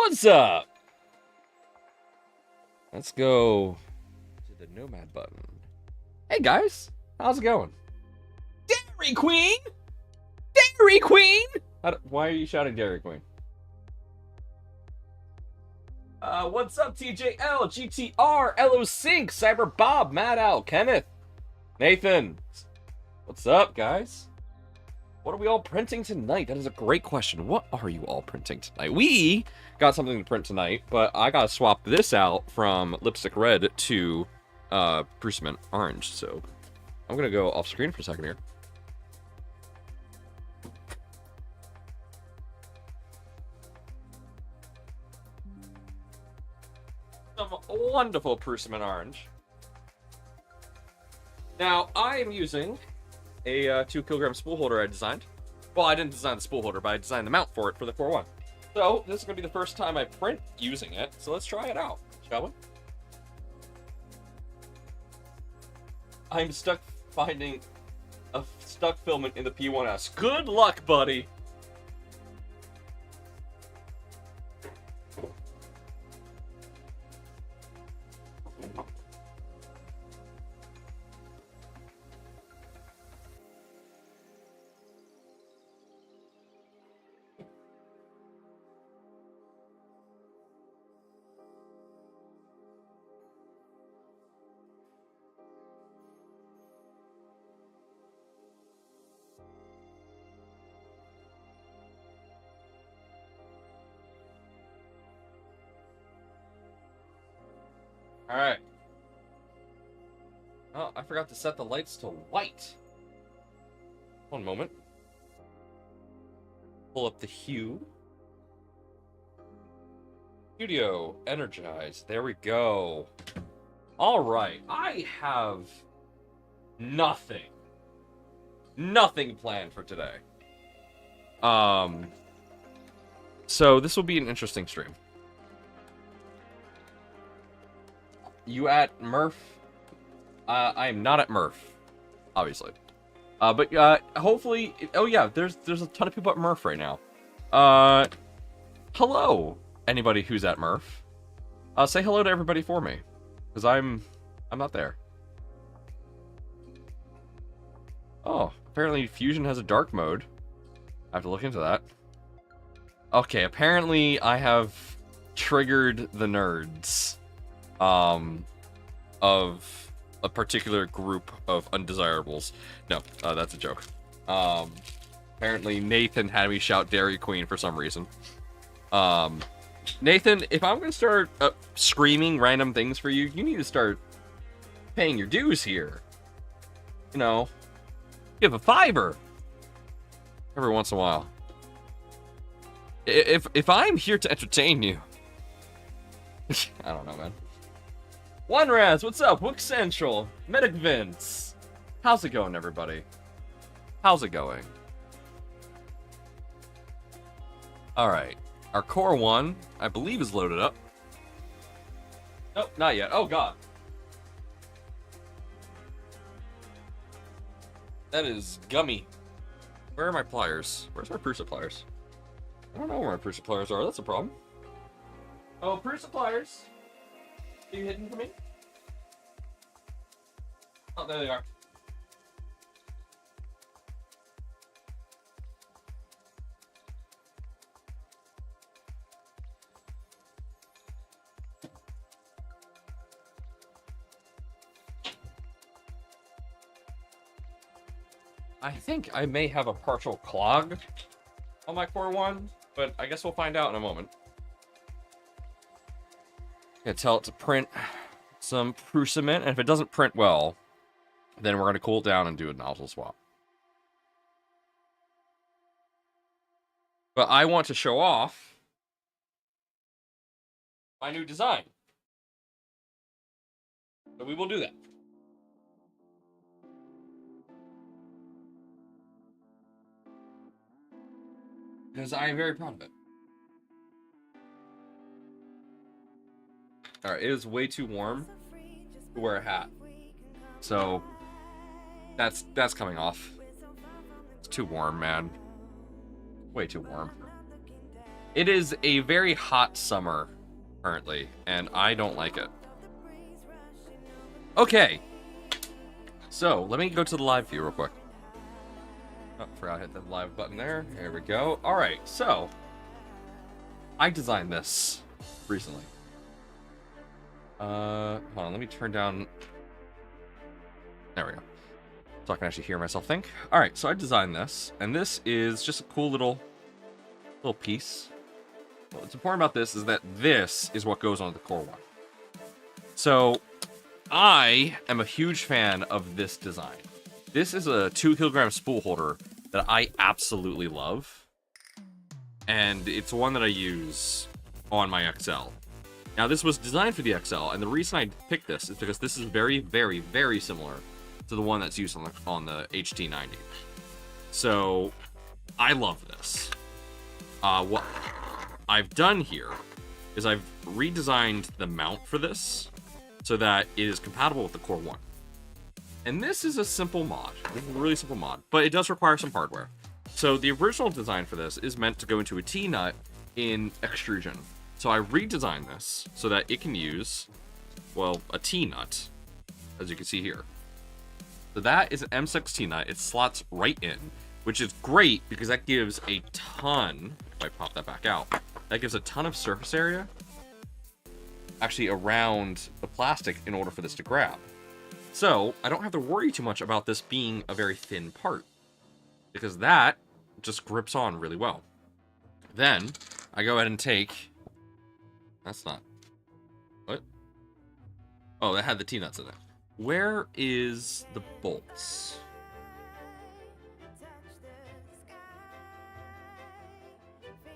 What's up? Let's go to the Nomad button. Hey guys, how's it going? Dairy Queen! Dairy Queen! Why are you shouting Dairy Queen? What's up, TJL, GTR, LO Sync, Cyber Bob, Mad Owl, Kenneth, Nathan? What's up, guys? What are we all printing tonight? That is a great question. What are you all printing tonight? We got something to print tonight, but I gotta swap this out from Lipstick Red to Filament Orange, so I'm gonna go off screen for a second here. Some wonderful Filament Orange. Now, I am using a 2 kilogram spool holder I designed. Well, I didn't design the spool holder, but I designed the mount for it for the Core 1. So, this is going to be the first time I print using it, so let's try it out, shall we? I'm stuck finding a stuck filament in the P1S. Good luck, buddy! Alright. Oh, I forgot to set the lights to white. One moment. Pull up the hue. Studio, energize. There we go. Alright, I have nothing planned for today. So this will be an interesting stream. You at Murph? I am not at Murph, obviously. But hopefully, oh yeah, there's a ton of people at Murph right now. Hello, anybody who's at Murph. Say hello to everybody for me, because I'm not there. Oh, apparently Fusion has a dark mode. I have to look into that. Okay, apparently I have triggered the nerds. Of a particular group of undesirables. No, that's a joke. Apparently Nathan had me shout Dairy Queen for some reason. Nathan, if I'm gonna start screaming random things for you, you need to start paying your dues here. You know, give a $5 every once in a while. If I'm here to entertain you, I don't know, man. One Raz, what's up? Wook Central, Medic Vince. How's it going, everybody? How's it going? Alright. Our Core 1, I believe, is loaded up. Nope, not yet. Oh, God. That is gummy. Where are my pliers? Where's my Prusa pliers? I don't know where my Prusa pliers are. That's a problem. Oh, Prusa pliers. Are you hidden from me? Oh, there they are. I think I may have a partial clog on my Core 1, but I guess we'll find out in a moment. Gonna tell it to print some Filament, and if it doesn't print well, then we're gonna cool it down and do a nozzle swap. But I want to show off my new design, so we will do that. Because I am very proud of it. Alright, it is way too warm to wear a hat. So, that's coming off. It's too warm, man. Way too warm. It is a very hot summer currently, and I don't like it. Okay. So, let me go to the live view real quick. Oh, forgot to hit the live button there. There we go. Alright, so I designed this recently. Hold on, let me turn down. There we go. So I can actually hear myself think. Alright, so I designed this, and this is just a cool little piece. What's important about this is that this is what goes on the core one. So I am a huge fan of this design. This is a 2 kilogram spool holder that I absolutely love. And it's one that I use on my XL. Now, this was designed for the XL, and the reason I picked this is because this is very, very, very similar to the one that's used on the HT90. So, I love this. What I've done here is I've redesigned the mount for this so that it is compatible with the Core 1. And this is a simple mod. This is a really simple mod, but it does require some hardware. So the original design for this is meant to go into a T-nut in extrusion. So I redesigned this so that it can use, well, a T-nut, as you can see here. So that is an M6 T-nut. It slots right in, which is great because that gives a ton, if I pop that back out, that gives a ton of surface area actually around the plastic in order for this to grab. So I don't have to worry too much about this being a very thin part because that just grips on really well. Then I go ahead and take, that's not, what? Oh, that had the T-nuts in it. Where is the bolts?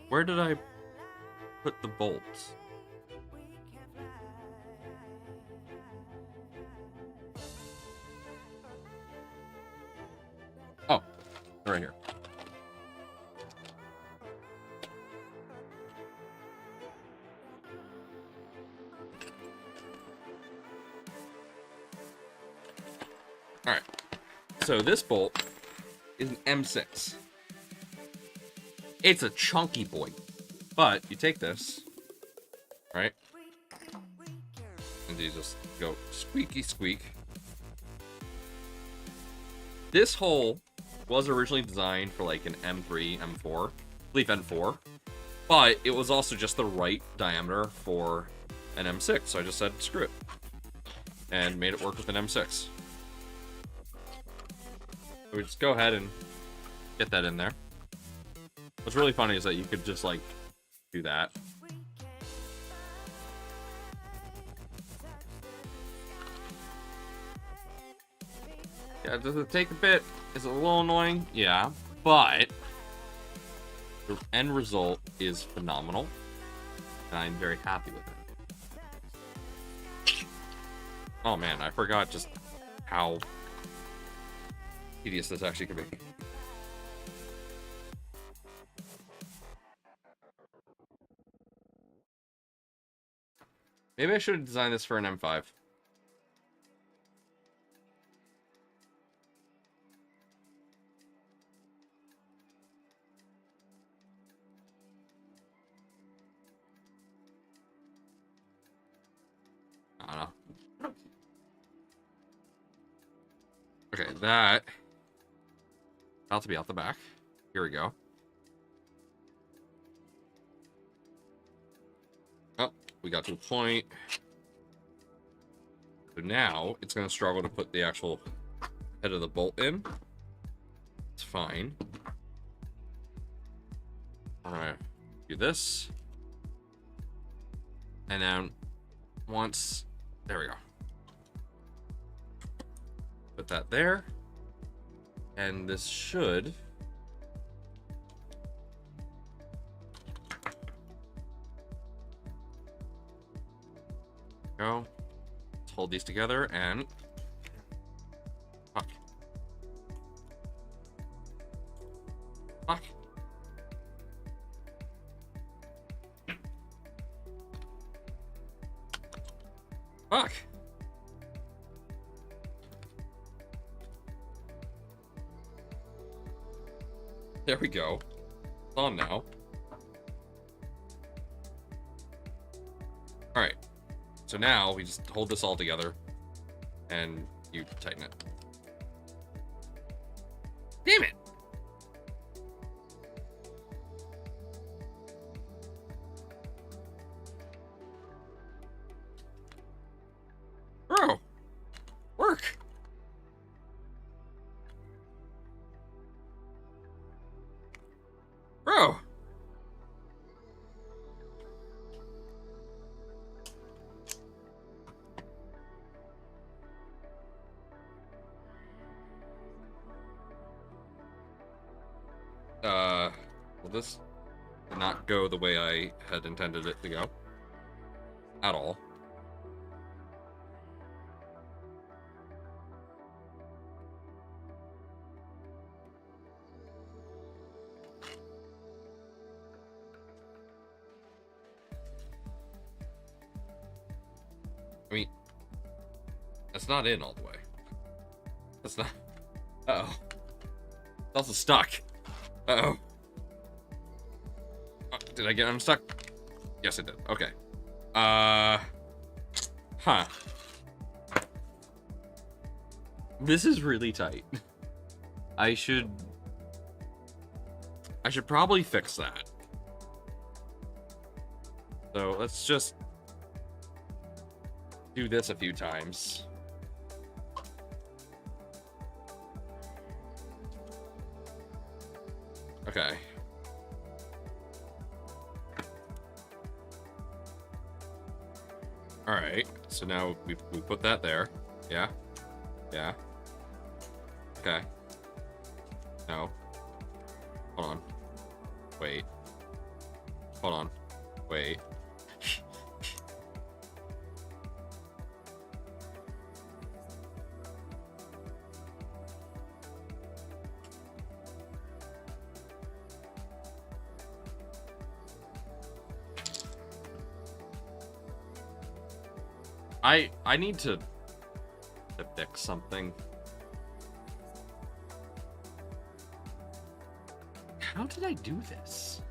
Where did I put the bolts? Oh, right here. Alright, so this bolt is an M6. It's a chunky boy, but you take this, right, and you just go squeaky squeak. This hole was originally designed for like an M3, M4, I believe N4, but it was also just the right diameter for an M6, so I just said screw it, and made it work with an M6. So we just go ahead and get that in there. What's really funny is that you could just, like, do that. Yeah, does it take a bit? Is it a little annoying? Yeah, but the end result is phenomenal, and I'm very happy with it. Oh man, I forgot just how tedious this actually could be. Maybe I should have designed this for an M5. I don't know. Okay, that about to be out the back. Here we go. Oh, we got to a point. So now it's going to struggle to put the actual head of the bolt in. It's fine. I'm going to do this. And then once, there we go. Put that there. And this should go. Let's hold these together and fuck. Fuck. Fuck. There we go. It's on now. All right. So now we just hold this all together, and you tighten it. Damn it! Bro, work. Bro. Well, this did not go the way I had intended it to go. At all. I mean, that's not in all the way. That's not... Uh-oh. It's also stuck. Uh-oh. Did I get unstuck? Yes, I did. Okay. Huh. This is really tight. I should probably fix that. So let's just do this a few times. Okay. All right. So now we put that there. Yeah. Yeah. Okay. No. Hold on. Wait. Hold on. Wait. I need to fix something. How did I do this?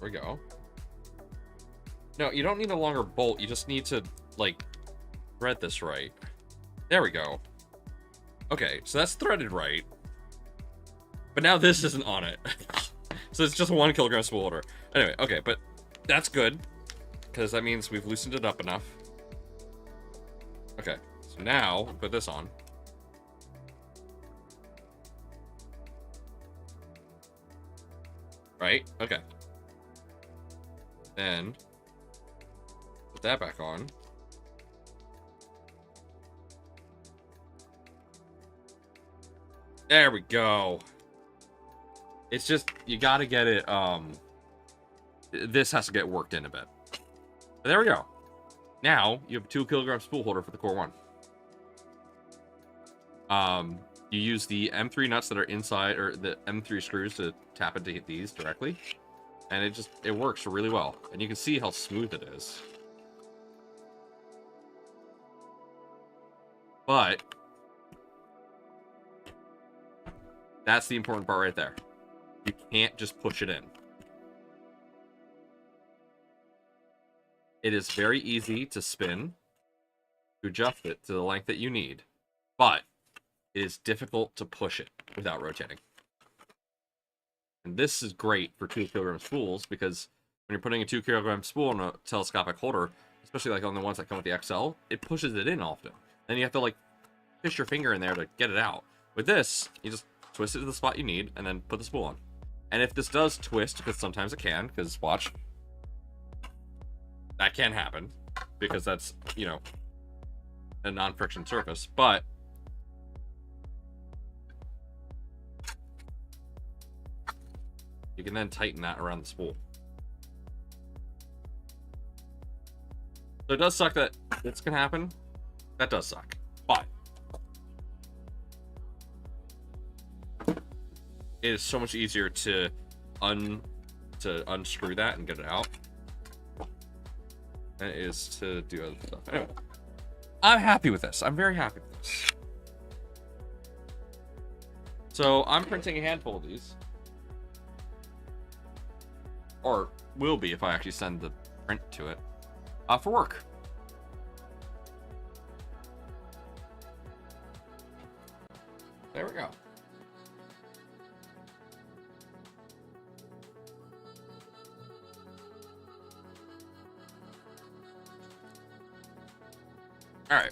There we go. No, you don't need a longer bolt. You just need to, like, thread this right. There we go. Okay, so that's threaded right. But now this isn't on it. So it's just 1 kilogram spool holder. Anyway, okay, but that's good. Because that means we've loosened it up enough. Okay, so now put this on. Right? Okay. Then put that back on. There we go. It's just, you gotta get it, this has to get worked in a bit. But there we go. Now, you have a 2 kilogram spool holder for the Core 1. You use the M3 nuts that are inside, or the M3 screws to tap into these directly. And it works really well. And you can see how smooth it is. But that's the important part right there. You can't just push it in. It is very easy to spin, to adjust it to the length that you need, but it is difficult to push it without rotating. And this is great for 2 kilogram spools, because when you're putting a 2 kilogram spool in a telescopic holder, especially like on the ones that come with the XL, it pushes it in often. Then you have to like fish your finger in there to get it out. With this, you just twist it to the spot you need, and then put the spool on. And if this does twist, because sometimes it can, because watch, that can happen, because that's, you know, a non-friction surface, but you can then tighten that around the spool. So it does suck that this can happen. That does suck, but it is so much easier to unscrew that and get it out than it is to do other stuff. Anyway, I'm happy with this. I'm very happy with this. So I'm printing a handful of these. Or will be if I actually send the print to it. For work. There we go. All right.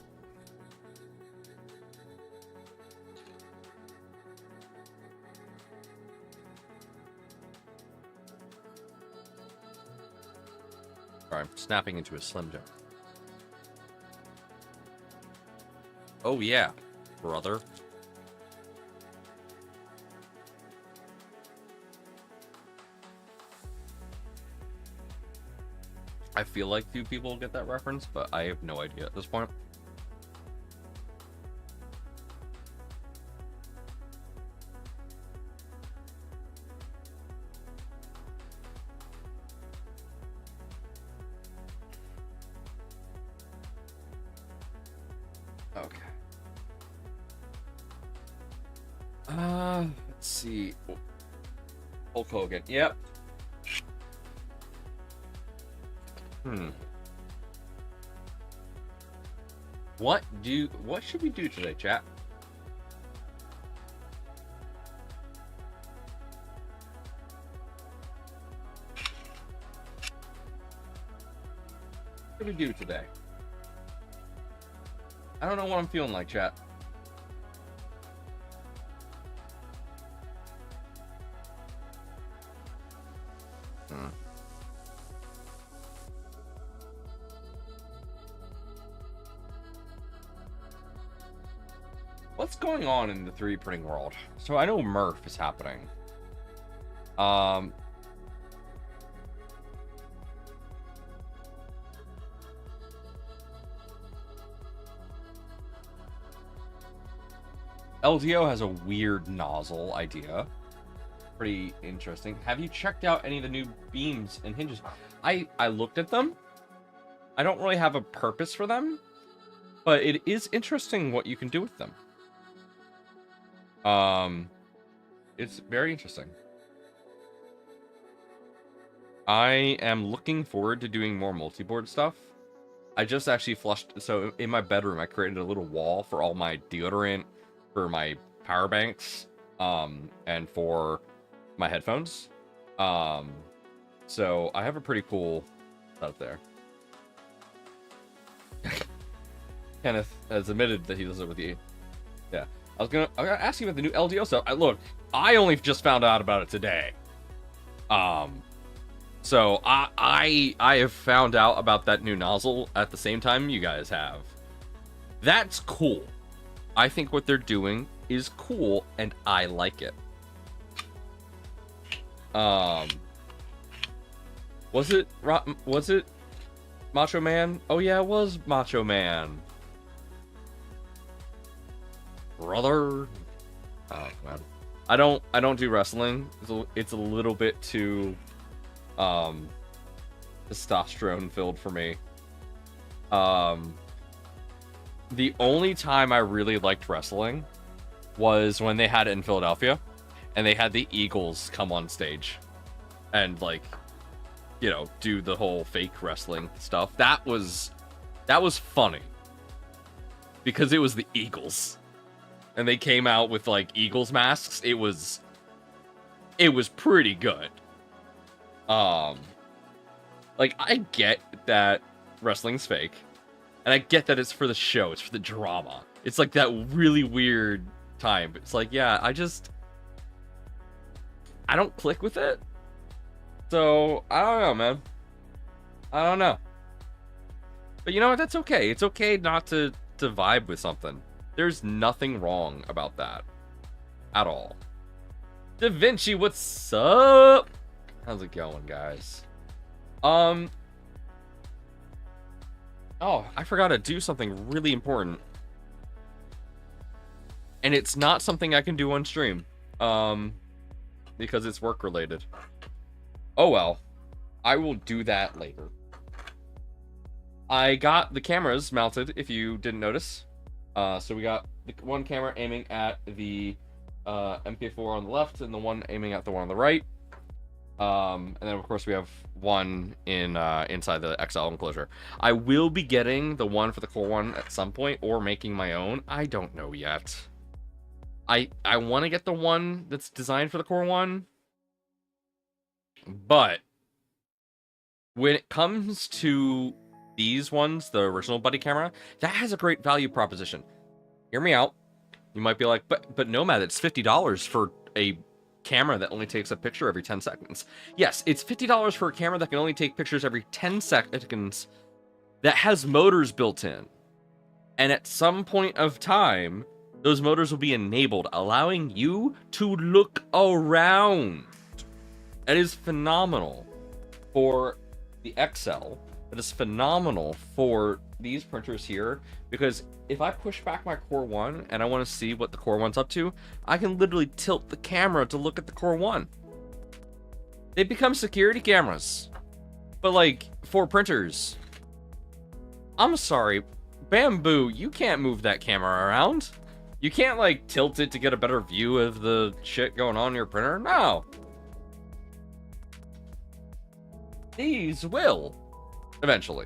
Sorry, I'm snapping into a Slim Jim. Oh yeah, brother. I feel like few people will get that reference, but I have no idea at this point. Okay. Let's see. Hulk Hogan. Yep. What should we do today, chat? What should we do today? I don't know what I'm feeling like, chat. What's going on in the 3D printing world? So I know Murph is happening. LDO has a weird nozzle idea. Pretty interesting. Have you checked out any of the new beams and hinges? I looked at them. I don't really have a purpose for them, but it is interesting what you can do with them. It's very interesting. I am looking forward to doing more multi-board stuff. I just actually flushed, so in my bedroom, I created a little wall for all my deodorant, for my power banks, and for my headphones. So I have a pretty cool setup there. Kenneth has admitted that he does it with you. Yeah. I was gonna ask you about the new LDO stuff. Look, I only just found out about it today. So I have found out about that new nozzle at the same time you guys have. That's cool. I think what they're doing is cool, and I like it. Was it Macho Man? Oh yeah, it was Macho Man. Brother. Oh man. I don't do wrestling. It's a little bit too testosterone filled for me. The only time I really liked wrestling was when they had it in Philadelphia and they had the Eagles come on stage and, like, you know, do the whole fake wrestling stuff. That was funny because it was the Eagles and they came out with, like, Eagles masks. It was pretty good. Like, I get that wrestling's fake, and I get that it's for the show, it's for the drama. It's like that really weird time. But it's like, yeah, I don't click with it. So, I don't know, man. I don't know. But you know what? That's okay. It's okay not to vibe with something. There's nothing wrong about that. At all. Da Vinci, what's up? How's it going, guys? Oh, I forgot to do something really important. And it's not something I can do on stream. Because it's work related. Oh well. I will do that later. I got the cameras mounted, if you didn't notice. So we got the one camera aiming at the MK4 on the left, and the one aiming at the one on the right. And then of course we have one in inside the XL enclosure. I will be getting the one for the Core One at some point, or making my own. I don't know yet. I want to get the one that's designed for the Core One, but when it comes to these ones, the original buddy camera, that has a great value proposition. Hear me out. You might be like, but Nomad, it's $50 for a camera that only takes a picture every 10 seconds. Yes, it's $50 for a camera that can only take pictures every 10 seconds that has motors built in. And at some point of time, those motors will be enabled, allowing you to look around. That is phenomenal for the XL. That is phenomenal for these printers here, because if I push back my Core 1 and I want to see what the Core 1's up to, I can literally tilt the camera to look at the Core 1. They become security cameras. But like, for printers, I'm sorry, Bamboo, you can't move that camera around. You can't like tilt it to get a better view of the shit going on in your printer. No. These will. Eventually.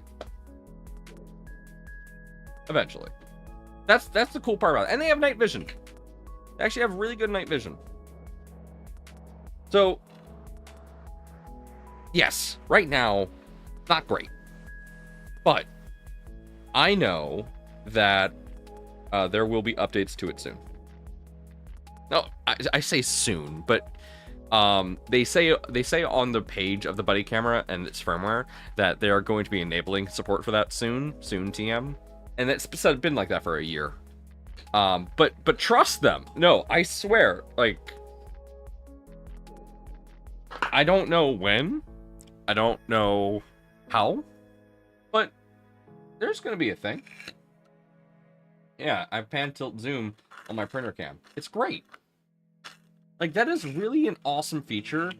That's the cool part about it. And they have night vision. They actually have really good night vision. So, yes, right now, not great. But I know that there will be updates to it soon. No, I say soon, but they say on the page of the buddy camera and its firmware that they are going to be enabling support for that soon TM, and it's been like that for a year. But trust them. No, I swear, like, I don't know when, I don't know how, but there's gonna be a thing. Yeah, I pan, tilt, zoom on my printer cam. It's great. Like, that is really an awesome feature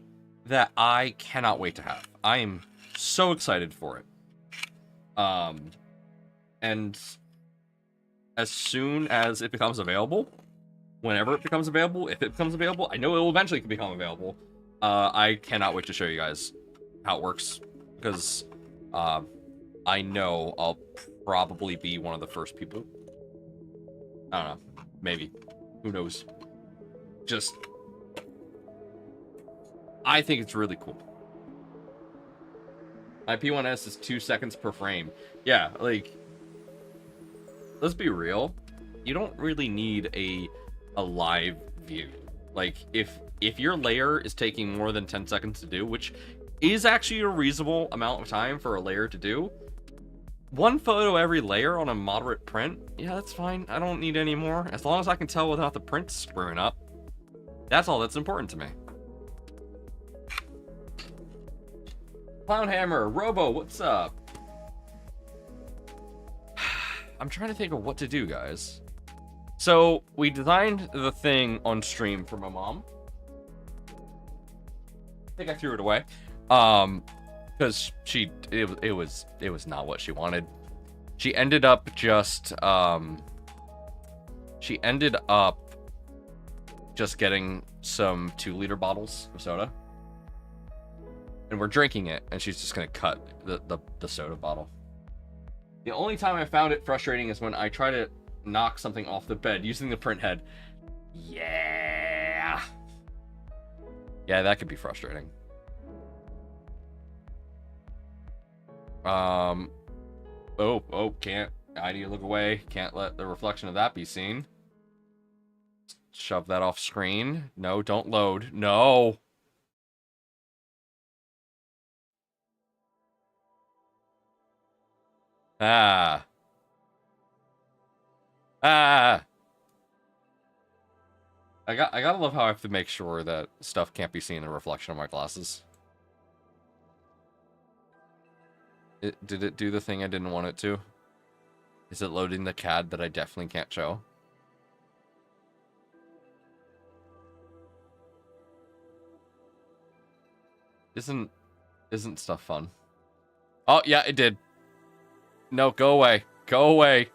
that I cannot wait to have. I am so excited for it. And as soon as it becomes available, whenever it becomes available, if it becomes available, I know it will eventually become available. I cannot wait to show you guys how it works, because I know I'll probably be one of the first people. I don't know. Maybe. Who knows? Just, I think it's really cool. My P1S is 2 seconds per frame. Yeah, like, let's be real. You don't really need a live view. Like, if your layer is taking more than 10 seconds to do, which is actually a reasonable amount of time for a layer to do, one photo every layer on a moderate print, yeah, that's fine. I don't need any more. As long as I can tell without the print screwing up, that's all that's important to me. Clownhammer, Robo, what's up? I'm trying to think of what to do, guys. So, we designed the thing on stream for my mom. I think I threw it away. Because it was not what she wanted. She ended up just getting some 2-liter bottles of soda. And we're drinking it, and she's just gonna cut the soda bottle. The only time I found it frustrating is when I try to knock something off the bed using the print head. Yeah, that could be frustrating. Can't. I need to look away. Can't let the reflection of that be seen. Shove that off screen. No, don't load. No. I gotta love how I have to make sure that stuff can't be seen in the reflection of my glasses. Did it do the thing I didn't want it to? Is it loading the CAD that I definitely can't show? Isn't stuff fun? Oh, yeah, it did. No, go away. Go away.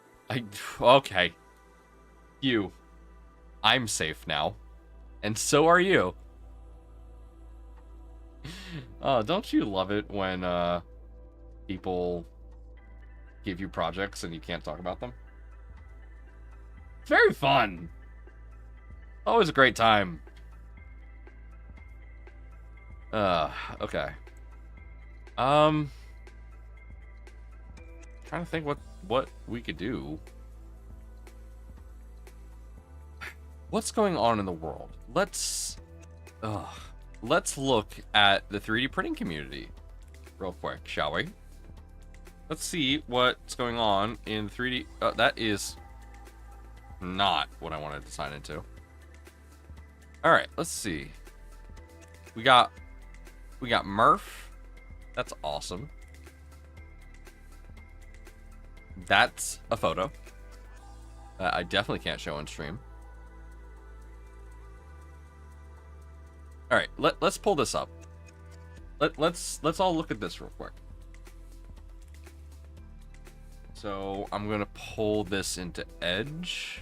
Okay. You. I'm safe now. And so are you. Oh, don't you love it when, people give you projects and you can't talk about them? It's very fun. Always a great time. Okay. Trying to think what we could do. What's going on in the world? Let's look at the 3D printing community real quick, shall we? Let's see what's going on in 3D. That is not what I wanted to sign into. All right, let's see. We got Murph. That's awesome. That's a photo that I definitely can't show on stream. All right, let's pull this up. Let's all look at this real quick. So I'm gonna pull this into Edge.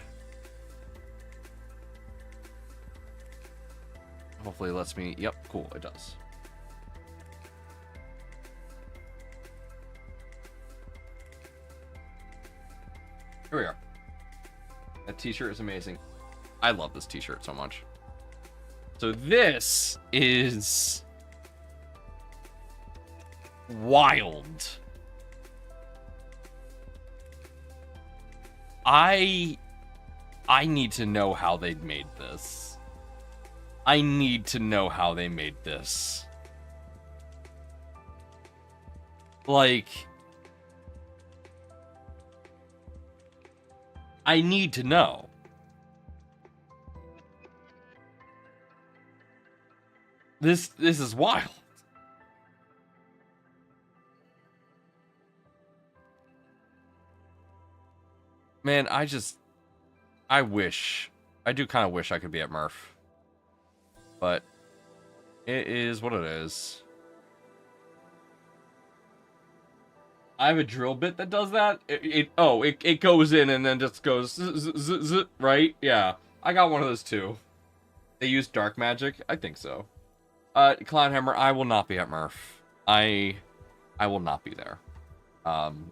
Hopefully it lets me. Yep, cool, it does. Here we are. That t-shirt is amazing. I love this t-shirt so much. So this is wild. I need to know how they made this. I need to know how they made this. Like, I need to know. This is wild. Man, I do kind of wish I could be at Murph. But it is what it is. I have a drill bit that does that. It goes in and then just goes right? Yeah. I got one of those too. They use dark magic? I think so. Clownhammer, I will not be at Murph. I will not be there.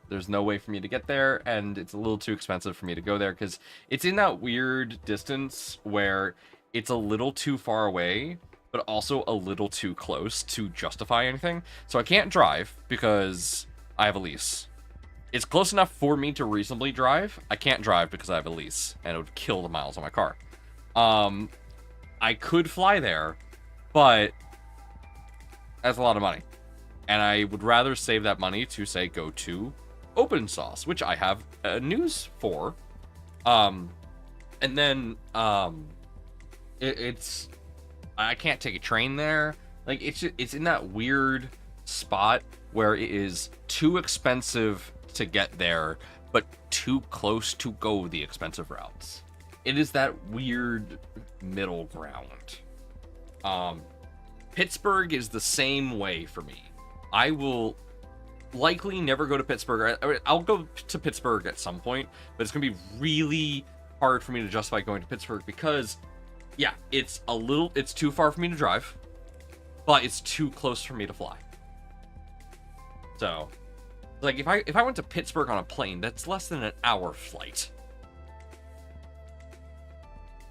There's no way for me to get there, and it's a little too expensive for me to go there because it's in that weird distance where it's a little too far away, but also a little too close to justify anything. So I can't drive because I have a lease. It's close enough for me to reasonably drive. I can't drive because I have a lease, and it would kill the miles on my car. I could fly there, but that's a lot of money. And I would rather save that money to, say, go to Open Sauce, which I have news for. And then, it's... I can't take a train there. Like, it's in that weird spot where it is too expensive to get there, but too close to go the expensive routes. It is that weird middle ground. Pittsburgh is the same way for me. I will likely never go to Pittsburgh. I'll go to Pittsburgh at some point, but it's going to be really hard for me to justify going to Pittsburgh because, yeah, it's too far for me to drive, but it's too close for me to fly. So, like, if I went to Pittsburgh on a plane, that's less than an hour flight.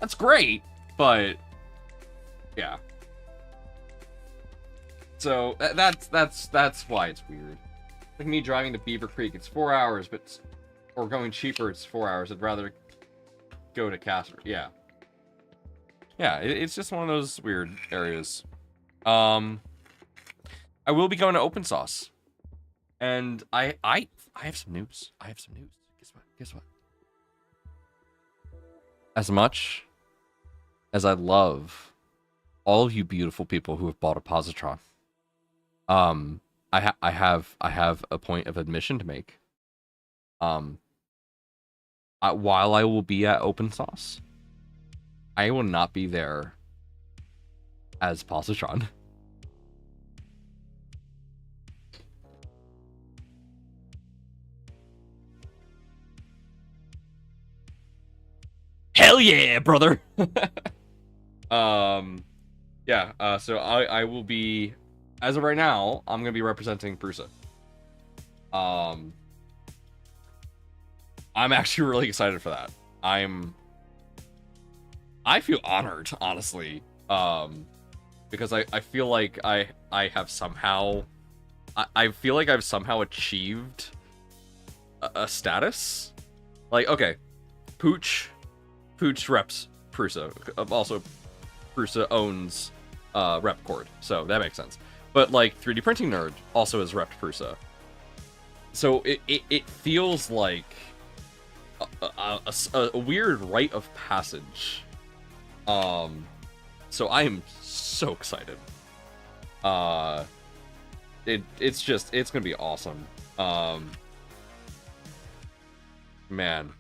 That's great, but yeah. So that's why it's weird. Like me driving to Beaver Creek, it's 4 hours, or going cheaper, it's 4 hours. I'd rather go to Casper. Yeah. Yeah, it's just one of those weird areas. I will be going to Open Sauce, and I have some news. I have some news. Guess what? As much as I love all of you beautiful people who have bought a positron, I have a point of admission to make. While I will be at Open Sauce, I will not be there as positron. Hell yeah, brother. Yeah. So I will be, as of right now, I'm gonna be representing Prusa. I'm actually really excited for that. I feel honored, honestly. Because I feel like I have somehow, I feel like I've somehow achieved a status. Like, okay, Pooch reps Prusa. Also, Prusa owns Repcord, so that makes sense. But like 3D Printing Nerd also has repped Prusa. So it feels like a weird rite of passage. So I am so excited. It's gonna be awesome. Man,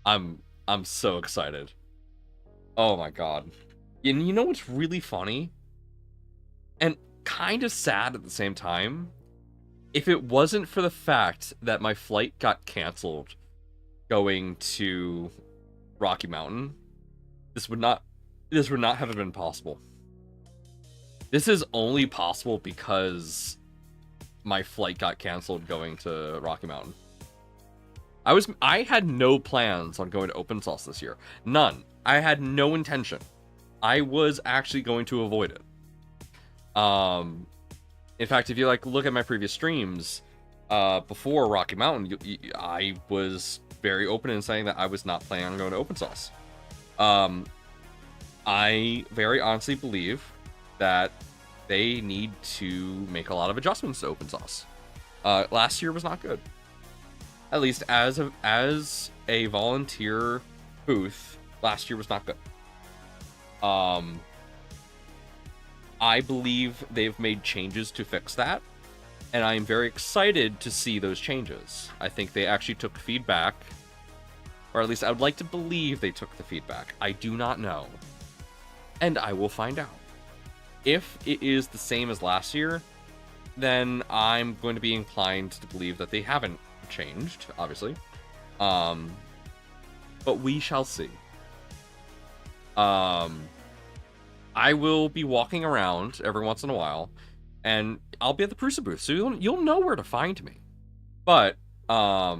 I'm so excited. Oh my god. And you know what's really funny? And kind of sad at the same time? If it wasn't for the fact that my flight got canceled going to Rocky Mountain, this would not have been possible. This is only possible because my flight got canceled going to Rocky Mountain. I had no plans on going to Open Source this year. None. I had no intention. I was actually going to avoid it. In fact, if you like look at my previous streams before Rocky Mountain, I was very open in saying that I was not planning on going to Open Source. I very honestly believe that they need to make a lot of adjustments to Open Source. Last year was not good. At least as a volunteer booth, last year was not good. I believe they've made changes to fix that, and I'm very excited to see those changes. I think they actually took feedback, or at least I would like to believe they took the feedback. I do not know, and I will find out. If it is the same as last year, then I'm going to be inclined to believe that they haven't changed, obviously. But we shall see. I will be walking around every once in a while, and I'll be at the Prusa booth, so you'll know where to find me. But yeah,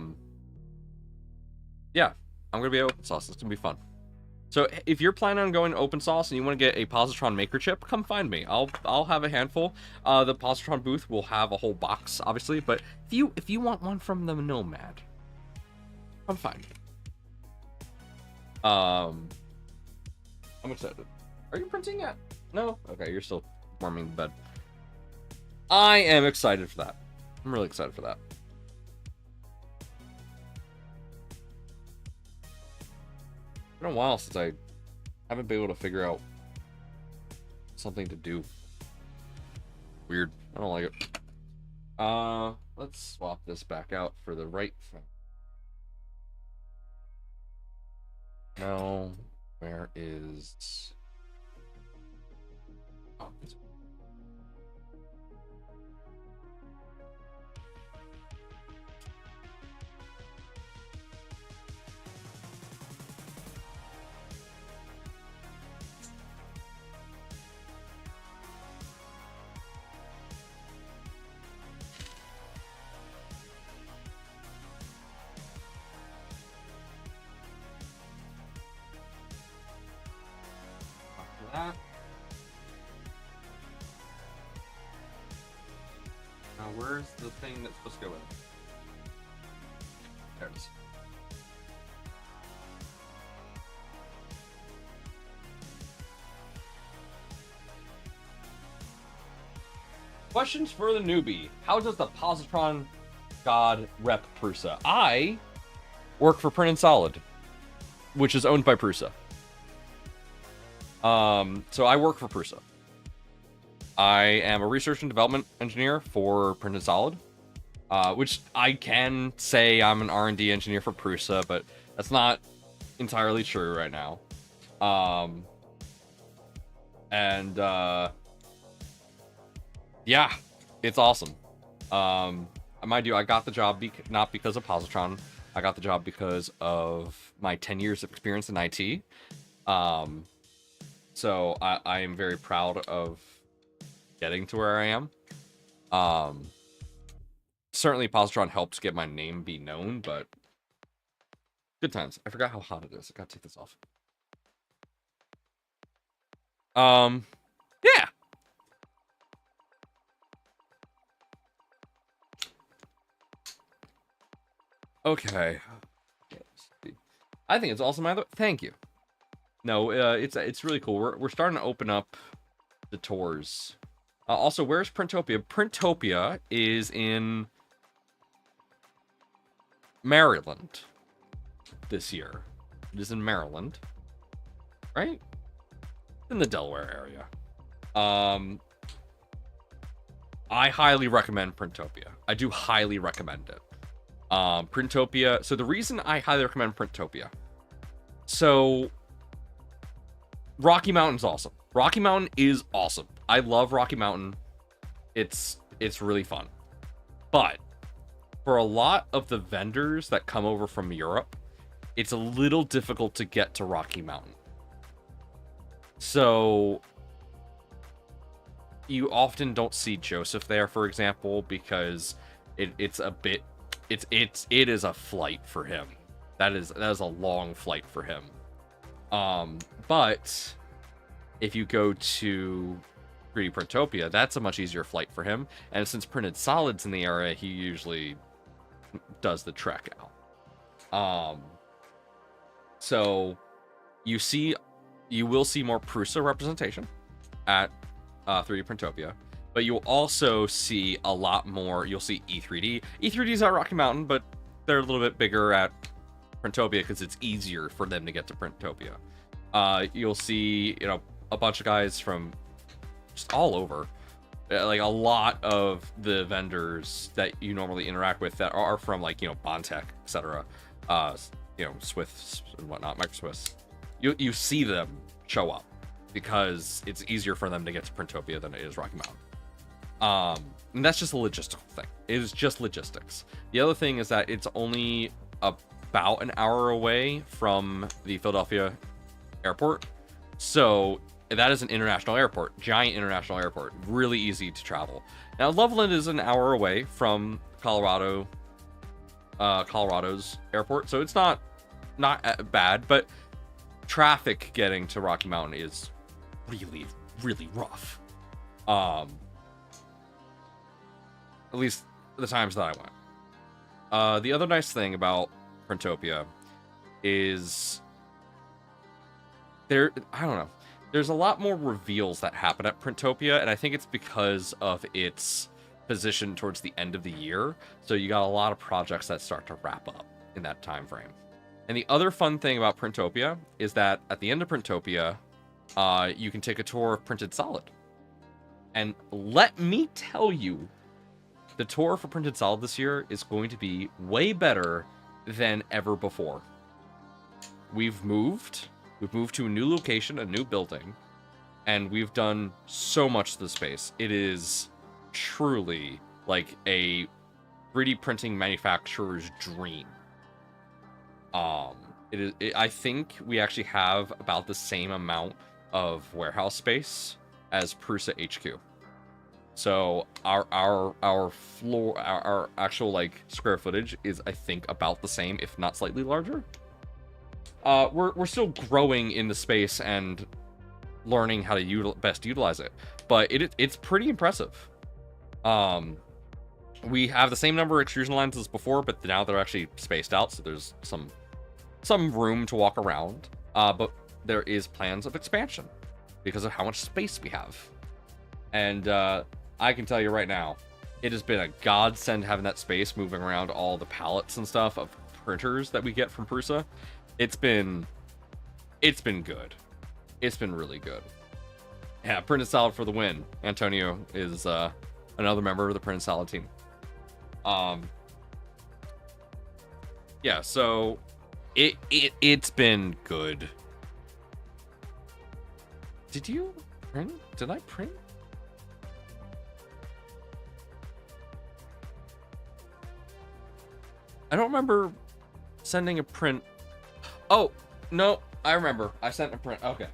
I'm gonna be at Open Source. It's gonna be fun. So if you're planning on going to Open Source and you want to get a Positron Maker chip, come find me. I'll have a handful. The Positron booth will have a whole box, obviously, but if you want one from the Nomad, come find me. I'm excited. Are you printing yet? No? Okay, you're still warming the bed. I am excited for that. I'm really excited for that. It's been a while since I haven't been able to figure out something to do. Weird. I don't like it. Let's swap this back out for the right front. No. Where is... Oh, it's... That. Now, where's the thing that's supposed to go in? There it is. Questions for the newbie. How does the Positron God rep Prusa? I work for Print and Solid, which is owned by Prusa. So I work for Prusa. I am a research and development engineer for Print and Solid, which I can say I'm an R&D engineer for Prusa, but that's not entirely true right now. Yeah, it's awesome. Mind you, I got the job not because of Positron. I got the job because of my 10 years of experience in IT. So I am very proud of getting to where I am. Certainly Positron helps get my name be known, but good times. I forgot how hot it is. I gotta take this off. Yeah. Okay. I think it's awesome. Thank you. No, it's really cool. We're starting to open up the tours. Also, where's Printopia? Printopia is in Maryland this year. It is in Maryland, right? In the Delaware area. I highly recommend Printopia. I do highly recommend it. Printopia. So the reason I highly recommend Printopia. So Rocky Mountain's awesome. Rocky Mountain is awesome. I love Rocky Mountain. It's really fun. But for a lot of the vendors that come over from Europe, it's a little difficult to get to Rocky Mountain. So you often don't see Joseph there, for example, because it is a flight for him. That is a long flight for him. But if you go to 3D Printopia, that's a much easier flight for him. And since Printed Solid's in the area, he usually does the trek out. So you will see more Prusa representation at 3D Printopia, but you'll also see a lot more. You'll see E3D. E3D's at Rocky Mountain, but they're a little bit bigger at Printopia because it's easier for them to get to Printopia. You'll see, a bunch of guys from just all over. Like a lot of the vendors that you normally interact with that are from Bontech, etc. Swiss and whatnot, Micro Swiss. You see them show up because it's easier for them to get to Printopia than it is Rocky Mountain. And that's just a logistical thing. It is just logistics. The other thing is that it's only about an hour away from the Philadelphia airport. So that is an international airport, giant international airport, really easy to travel. Now, Loveland is an hour away from Colorado's airport, so it's not bad, but traffic getting to Rocky Mountain is really, really rough. At least the times that I went. The other nice thing about Printopia is I don't know. There's a lot more reveals that happen at Printopia, and I think it's because of its position towards the end of the year. So you got a lot of projects that start to wrap up in that time frame. And the other fun thing about Printopia is that at the end of Printopia, you can take a tour of Printed Solid. And let me tell you, the tour for Printed Solid this year is going to be way better than ever before. We've moved to a new location, a new building, and we've done so much to the space. It is truly like a 3D printing manufacturer's dream. I think we actually have about the same amount of warehouse space as Prusa HQ. So our floor, our actual square footage is, I think, about the same, if not slightly larger. We're still growing in the space and learning how to best utilize it, but it's pretty impressive. We have the same number of extrusion lines as before, but now they're actually spaced out, so there's some room to walk around. But there is plans of expansion because of how much space we have. And I can tell you right now, it has been a godsend having that space, moving around all the pallets and stuff of printers that we get from Prusa. It's been good. It's been really good. Yeah, Printed Solid for the win. Antonio is another member of the Printed Solid team. Yeah, so it's been good. Did you print? Did I print? I don't remember sending a print. Oh, no, I remember. I sent a print. Okay.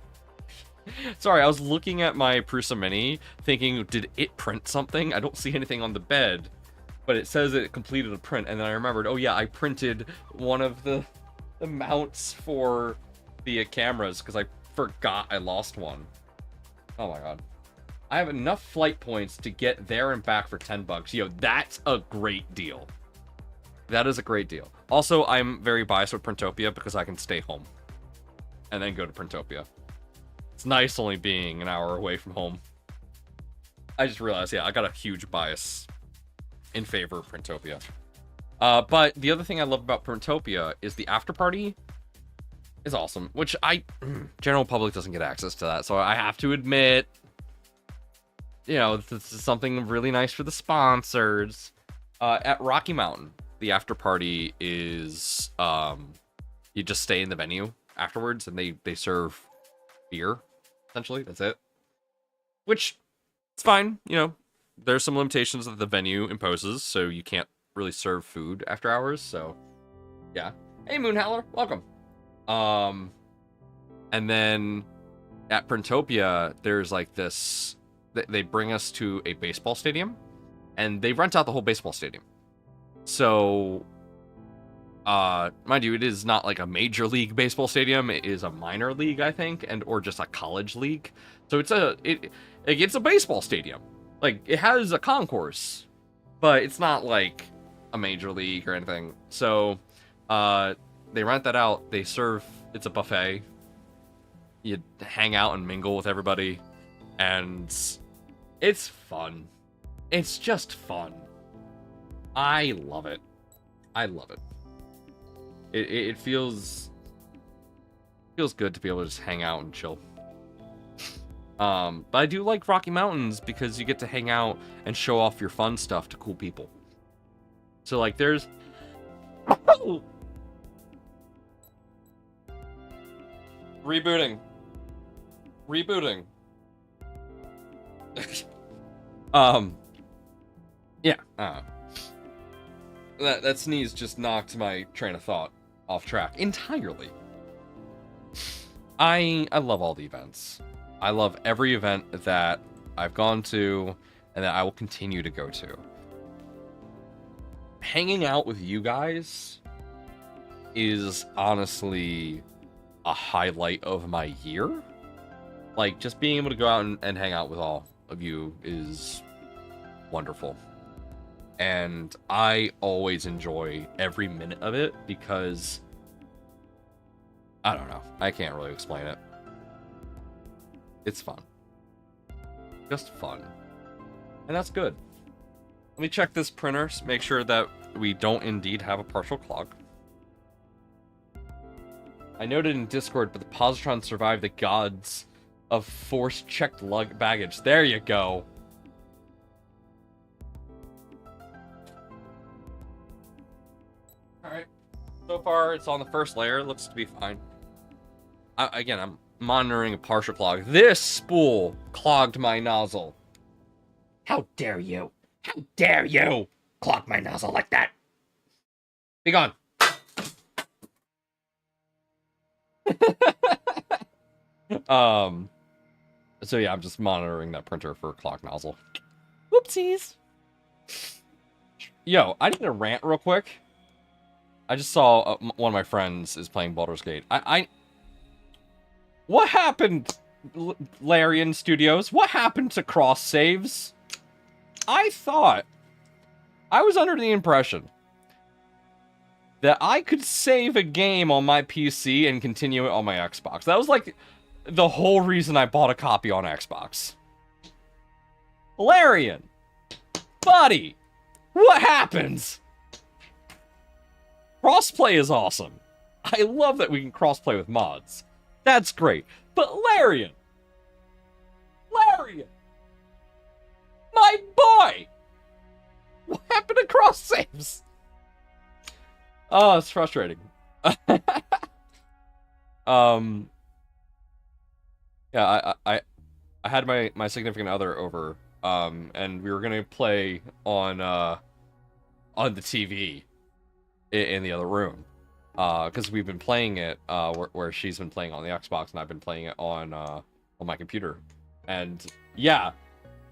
Sorry, I was looking at my Prusa Mini, thinking, did it print something? I don't see anything on the bed, but it says it completed a print, and then I remembered, oh yeah, I printed one of the mounts for the cameras, because I forgot I lost one. Oh my god. I have enough flight points to get there and back for 10 bucks. Yo, that's a great deal. That is a great deal. Also, I'm very biased with Printopia because I can stay home and then go to Printopia. It's nice only being an hour away from home. I just realized, yeah, I got a huge bias in favor of Printopia. But the other thing I love about Printopia is the after party is awesome, which general public doesn't get access to that, so I have to admit, you know, this is something really nice for the sponsors. At Rocky Mountain, the after party is, you just stay in the venue afterwards, and they serve beer, essentially. That's it. Which, it's fine, you know. There's some limitations that the venue imposes, so you can't really serve food after hours, so, yeah. Hey, Moonhowler, welcome. And then at Printopia, there's like this... They bring us to a baseball stadium, and they rent out the whole baseball stadium. So, mind you, it is not like a major league baseball stadium. It is a minor league, I think, or just a college league. So it's a baseball stadium. Like, it has a concourse, but it's not like a major league or anything. So, they rent that out. It's a buffet. You hang out and mingle with everybody. And it's fun. It's just fun. I love it. I love it. It feels good to be able to just hang out and chill. But I do like Rocky Mountains because you get to hang out and show off your fun stuff to cool people. So like there's rebooting. Yeah. That sneeze just knocked my train of thought off track entirely. I love all the events. I love every event that I've gone to and that I will continue to go to. Hanging out with you guys is honestly a highlight of my year. Like, just being able to go out and hang out with all of you is wonderful. And I always enjoy every minute of it because, I don't know, I can't really explain it. It's fun. Just fun. And that's good. Let me check this printer, make sure that we don't indeed have a partial clog. I noted in Discord, but the positron survived the gods of force-checked baggage. There you go. Alright. So far, it's on the first layer. It looks to be fine. Again, I'm monitoring a partial clog. This spool clogged my nozzle. How dare you? How dare you clog my nozzle like that? Be gone. So yeah, I'm just monitoring that printer for clogged nozzle. Whoopsies. Yo, I need to rant real quick. I just saw one of my friends is playing Baldur's Gate. What happened, Larian Studios? What happened to cross saves? I was under the impression that I could save a game on my PC and continue it on my Xbox. That was like the whole reason I bought a copy on Xbox. Larian, buddy, what happens? Crossplay is awesome. I love that we can crossplay with mods. That's great. But Larian, my boy, what happened to cross saves? Oh, it's frustrating. Yeah, I had my significant other over, and we were gonna play on the TV in the other room, because we've been playing it where she's been playing on the Xbox and I've been playing it on my computer. And yeah,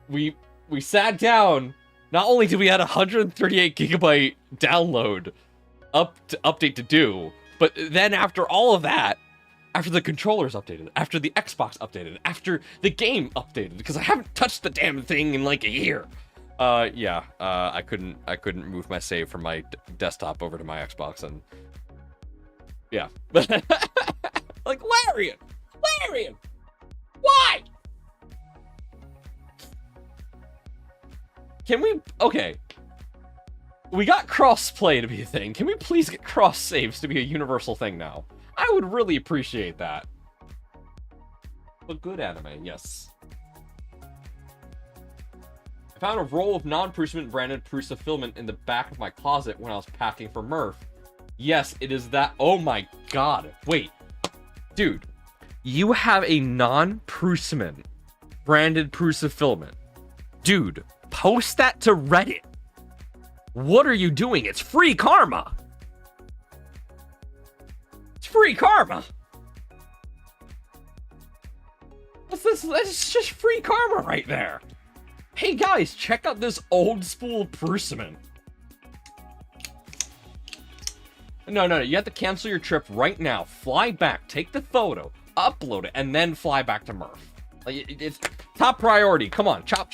we sat down. Not only did we add 138 gigabyte download update to do, but then after all of that, after the controllers updated, after the Xbox updated, after the game updated, because I haven't touched the damn thing in like a year. I couldn't move my save from my desktop over to my Xbox, and yeah. Like, Larian! Why? Can we... Okay. We got cross-play to be a thing. Can we please get cross-saves to be a universal thing now? I would really appreciate that. But good anime, yes. I found a roll of non-Prusament branded Prusa filament in the back of my closet when I was packing for Murph. Yes, it is that... Oh my god. Wait. Dude. You have a non-Prusament branded Prusa filament. Dude, post that to Reddit. What are you doing? It's free karma. It's free karma. That's just free karma right there. Hey guys, check out this old spool Prusament. No, you have to cancel your trip right now. Fly back, take the photo, upload it, and then fly back to Murph. Like, it's top priority. Come on, chop.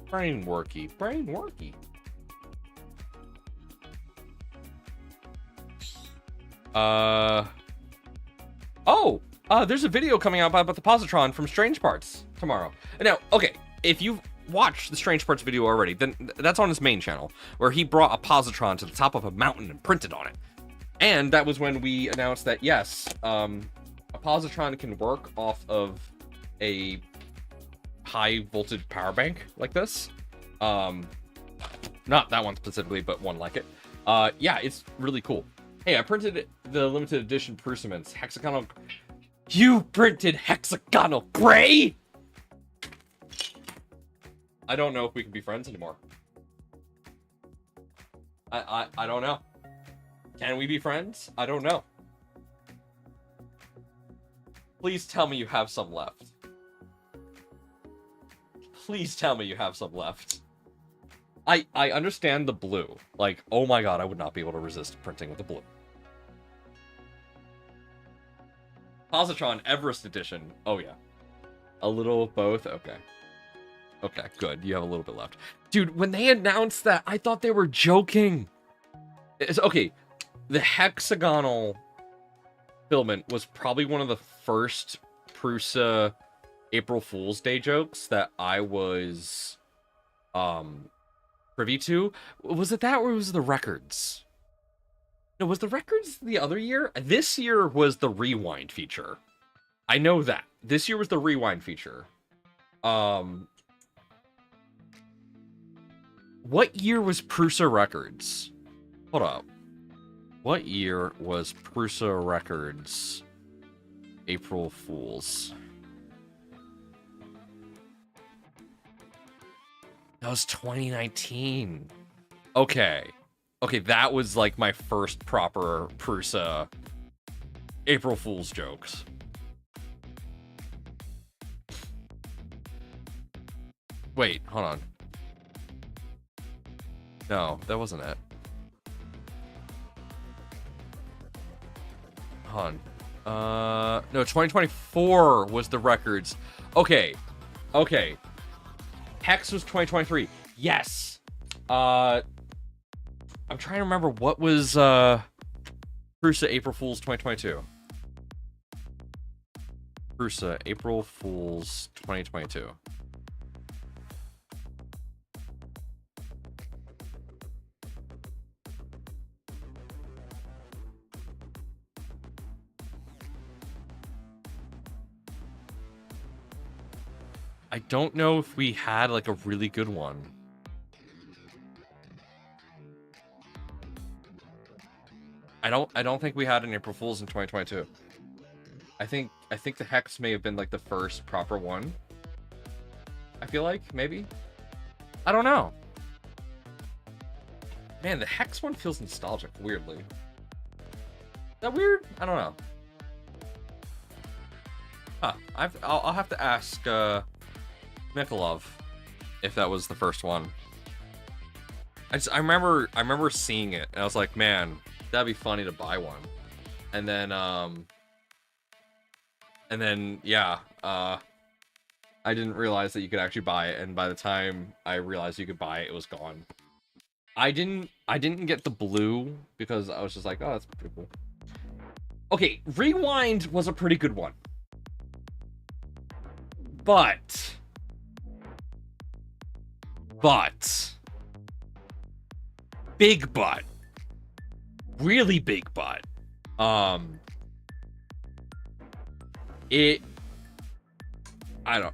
Brain worky. There's a video coming out about the positron from Strange Parts tomorrow. Now, okay, if you've watched the Strange Parts video already, then that's on his main channel, where he brought a positron to the top of a mountain and printed on it. And that was when we announced that, yes, a positron can work off of a high voltage power bank like this. Not that one specifically, but one like it. Yeah, it's really cool. Hey, I printed the limited edition Prusaments. Hexagonal... You printed hexagonal gray? I don't know if we can be friends anymore. I don't know. Can we be friends? I don't know. Please tell me you have some left. Please tell me you have some left. I understand the blue. Like, oh my god, I would not be able to resist printing with the blue. Positron Everest Edition. Oh yeah. A little of both? Okay. Okay, good. You have a little bit left. Dude, when they announced that, I thought they were joking. Okay, the hexagonal filament was probably one of the first Prusa April Fool's Day jokes that I was privy to. Was it that or was it the records? No, was the records the other year? This year was the rewind feature. I know that. This year was the rewind feature. What year was Prusa Records? Hold up. What year was Prusa Records April Fools? That was 2019. Okay. Okay, that was like my first proper Prusa April Fool's jokes. Wait, hold on. No, that wasn't it. Hold on. No, 2024 was the records. Okay. Okay. Hex was 2023. Yes. I'm trying to remember what was Prusa April Fool's 2022. Prusa April Fool's 2022. I don't know if we had like a really good one. I don't think we had an April Fool's in 2022. I think the Hex may have been like the first proper one. I feel like, maybe? I don't know. Man, the Hex one feels nostalgic, weirdly. Is that weird? I don't know. Huh. I'll have to ask Mikolov if that was the first one. I remember seeing it, and I was like, man, that'd be funny to buy one. And then yeah, I didn't realize that you could actually buy it, and by the time I realized you could buy it, it was gone. I didn't get the blue because I was just like, oh, that's pretty cool. Okay, Rewind was a pretty good one. But big but. Really big but.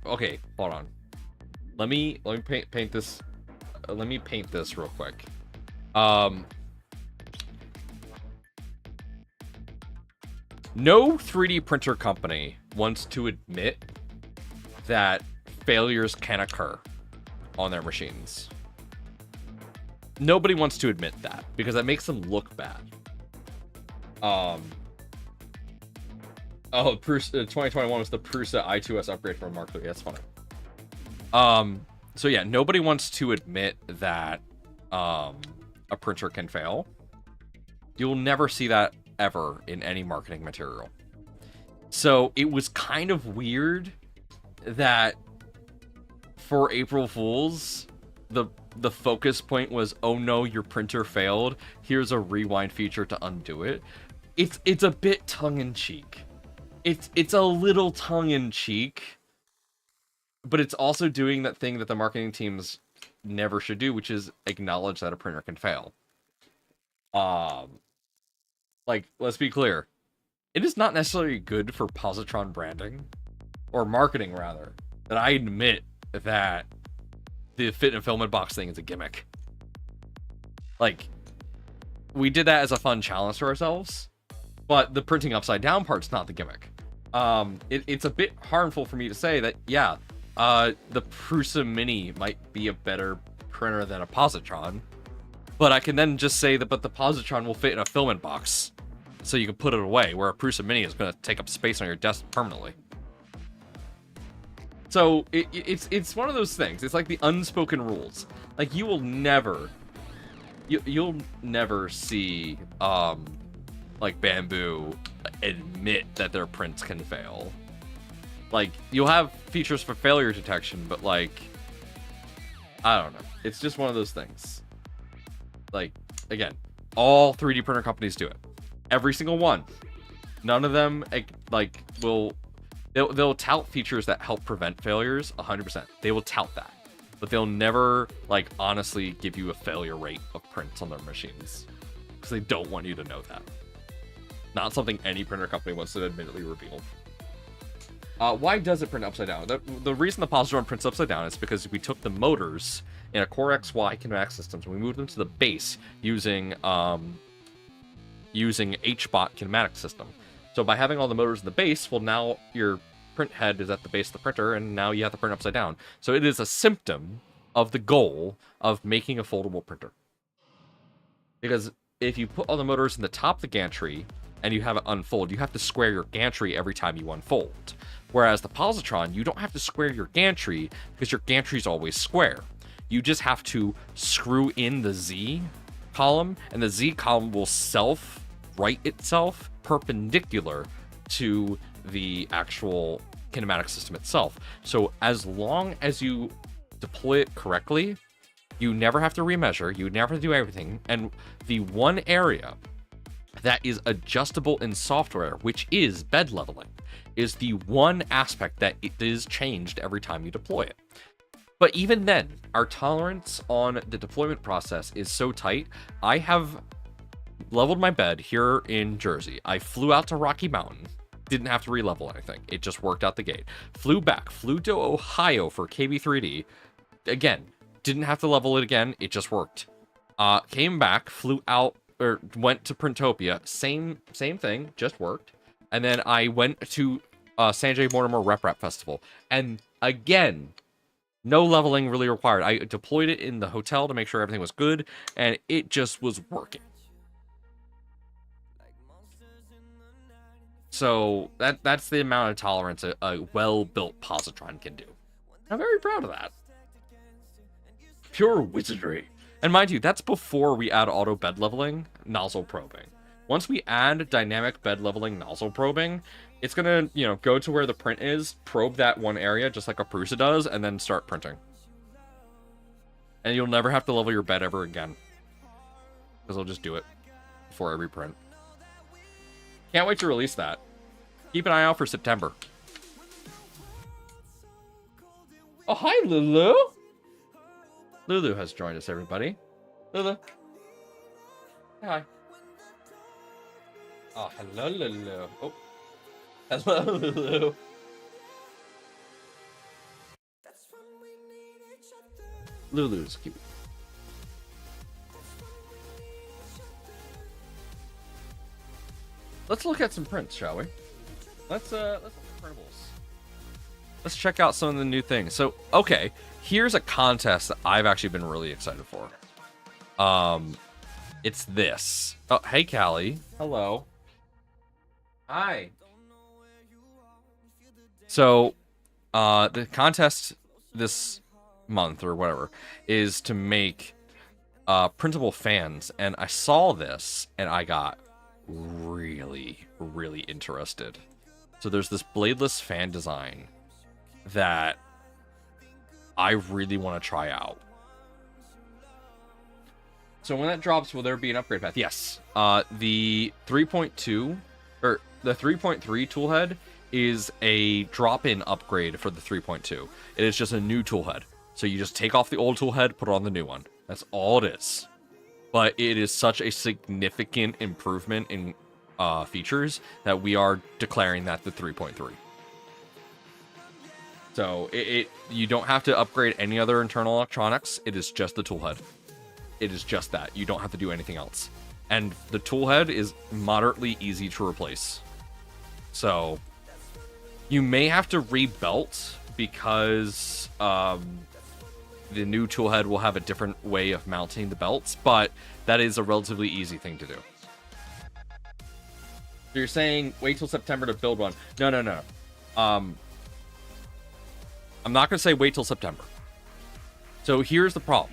Okay, hold on. Let me paint this. Let me paint this real quick. No 3D printer company wants to admit that failures can occur on their machines. Nobody wants to admit that because that makes them look bad. Oh, Prusa, 2021 was the Prusa i2S upgrade from Mark III. That's funny. So yeah, nobody wants to admit that a printer can fail. You'll never see that ever in any marketing material. So it was kind of weird that for April Fools, the focus point was, oh no, your printer failed. Here's a rewind feature to undo it. It's a bit tongue-in-cheek. It's a little tongue-in-cheek, but it's also doing that thing that the marketing teams never should do, which is acknowledge that a printer can fail. Like, let's be clear. It is not necessarily good for positron branding, or marketing rather, that I admit that the fit and filament box thing is a gimmick. Like, we did that as a fun challenge to ourselves, but the printing upside down part's not the gimmick. It's a bit harmful for me to say that, yeah, the Prusa Mini might be a better printer than a positron, but I can then just say that, but the positron will fit in a filament box, so you can put it away, where a Prusa Mini is going to take up space on your desk permanently. So it's one of those things. It's like the unspoken rules. Like, you will never, you'll never see like Bamboo admit that their prints can fail. Like, you'll have features for failure detection, but like, I don't know. It's just one of those things. Like, again, all 3D printer companies do it. Every single one. None of them like they'll tout features that help prevent failures 100%. They will tout that. But they'll never like honestly give you a failure rate of prints on their machines, because they don't want you to know that. Not something any printer company wants to admittedly reveal. Why does it print upside down? The reason the positron prints upside down is because we took the motors in a Core XY kinematic systems and we moved them to the base using HBot kinematic system. So by having all the motors in the base, well, now your print head is at the base of the printer, and now you have to print upside down. So it is a symptom of the goal of making a foldable printer. Because if you put all the motors in the top of the gantry and you have it unfold, you have to square your gantry every time you unfold. Whereas the positron, you don't have to square your gantry because your gantry is always square. You just have to screw in the Z column, and the Z column will self-right itself perpendicular to the actual kinematic system itself. So as long as you deploy it correctly, you never have to remeasure, you never have to do everything, and the one area that is adjustable in software, which is bed leveling, is the one aspect that it is changed every time you deploy it. But even then, our tolerance on the deployment process is so tight. I have leveled my bed here in Jersey. I flew out to Rocky Mountain. Didn't have to re-level anything. It just worked out the gate. Flew back. Flew to Ohio for KB3D. Again, didn't have to level it again. It just worked. Came back. Flew out, or went to Printopia. Same thing. Just worked. And then I went to Sanjay Mortimer Rep Festival. And again, No leveling really required. I deployed it in the hotel to make sure everything was good, and it just was working. So that's the amount of tolerance a well-built positron can do. I'm very proud of that. Pure wizardry. And mind you, that's before we add auto bed leveling, nozzle probing. Once we add dynamic bed leveling nozzle probing, it's gonna, go to where the print is, probe that one area just like a Prusa does, and then start printing. And you'll never have to level your bed ever again, because it'll just do it before every print. Can't wait to release that. Keep an eye out for September. Oh, hi, Lulu. Lulu has joined us, everybody. Lulu. Hi. Oh, hello, Lulu. Oh. Hello, Lulu. Lulu's cute. Let's look at some prints, shall we? Let's look at printables. Let's check out some of the new things. So, okay, here's a contest that I've actually been really excited for. It's this. Oh, hey, Callie. Hello. Hi. So, the contest this month or whatever is to make printable fans, and I saw this and I got really interested. So there's this bladeless fan design that I really want to try out. So when that drops, will there be an upgrade path? Yes. The 3.2 or the 3.3 toolhead is a drop-in upgrade for the 3.2. It is just a new toolhead. So you just take off the old toolhead, put it on the new one. That's all it is. But it is such a significant improvement in features that we are declaring that the 3.3. So you don't have to upgrade any other internal electronics. It is just the toolhead. It is just that. You don't have to do anything else. And the toolhead is moderately easy to replace. So you may have to rebelt because the new toolhead will have a different way of mounting the belts, but that is a relatively easy thing to do. So you're saying wait till September to build one? No. I'm not going to say wait till September. So here's the problem.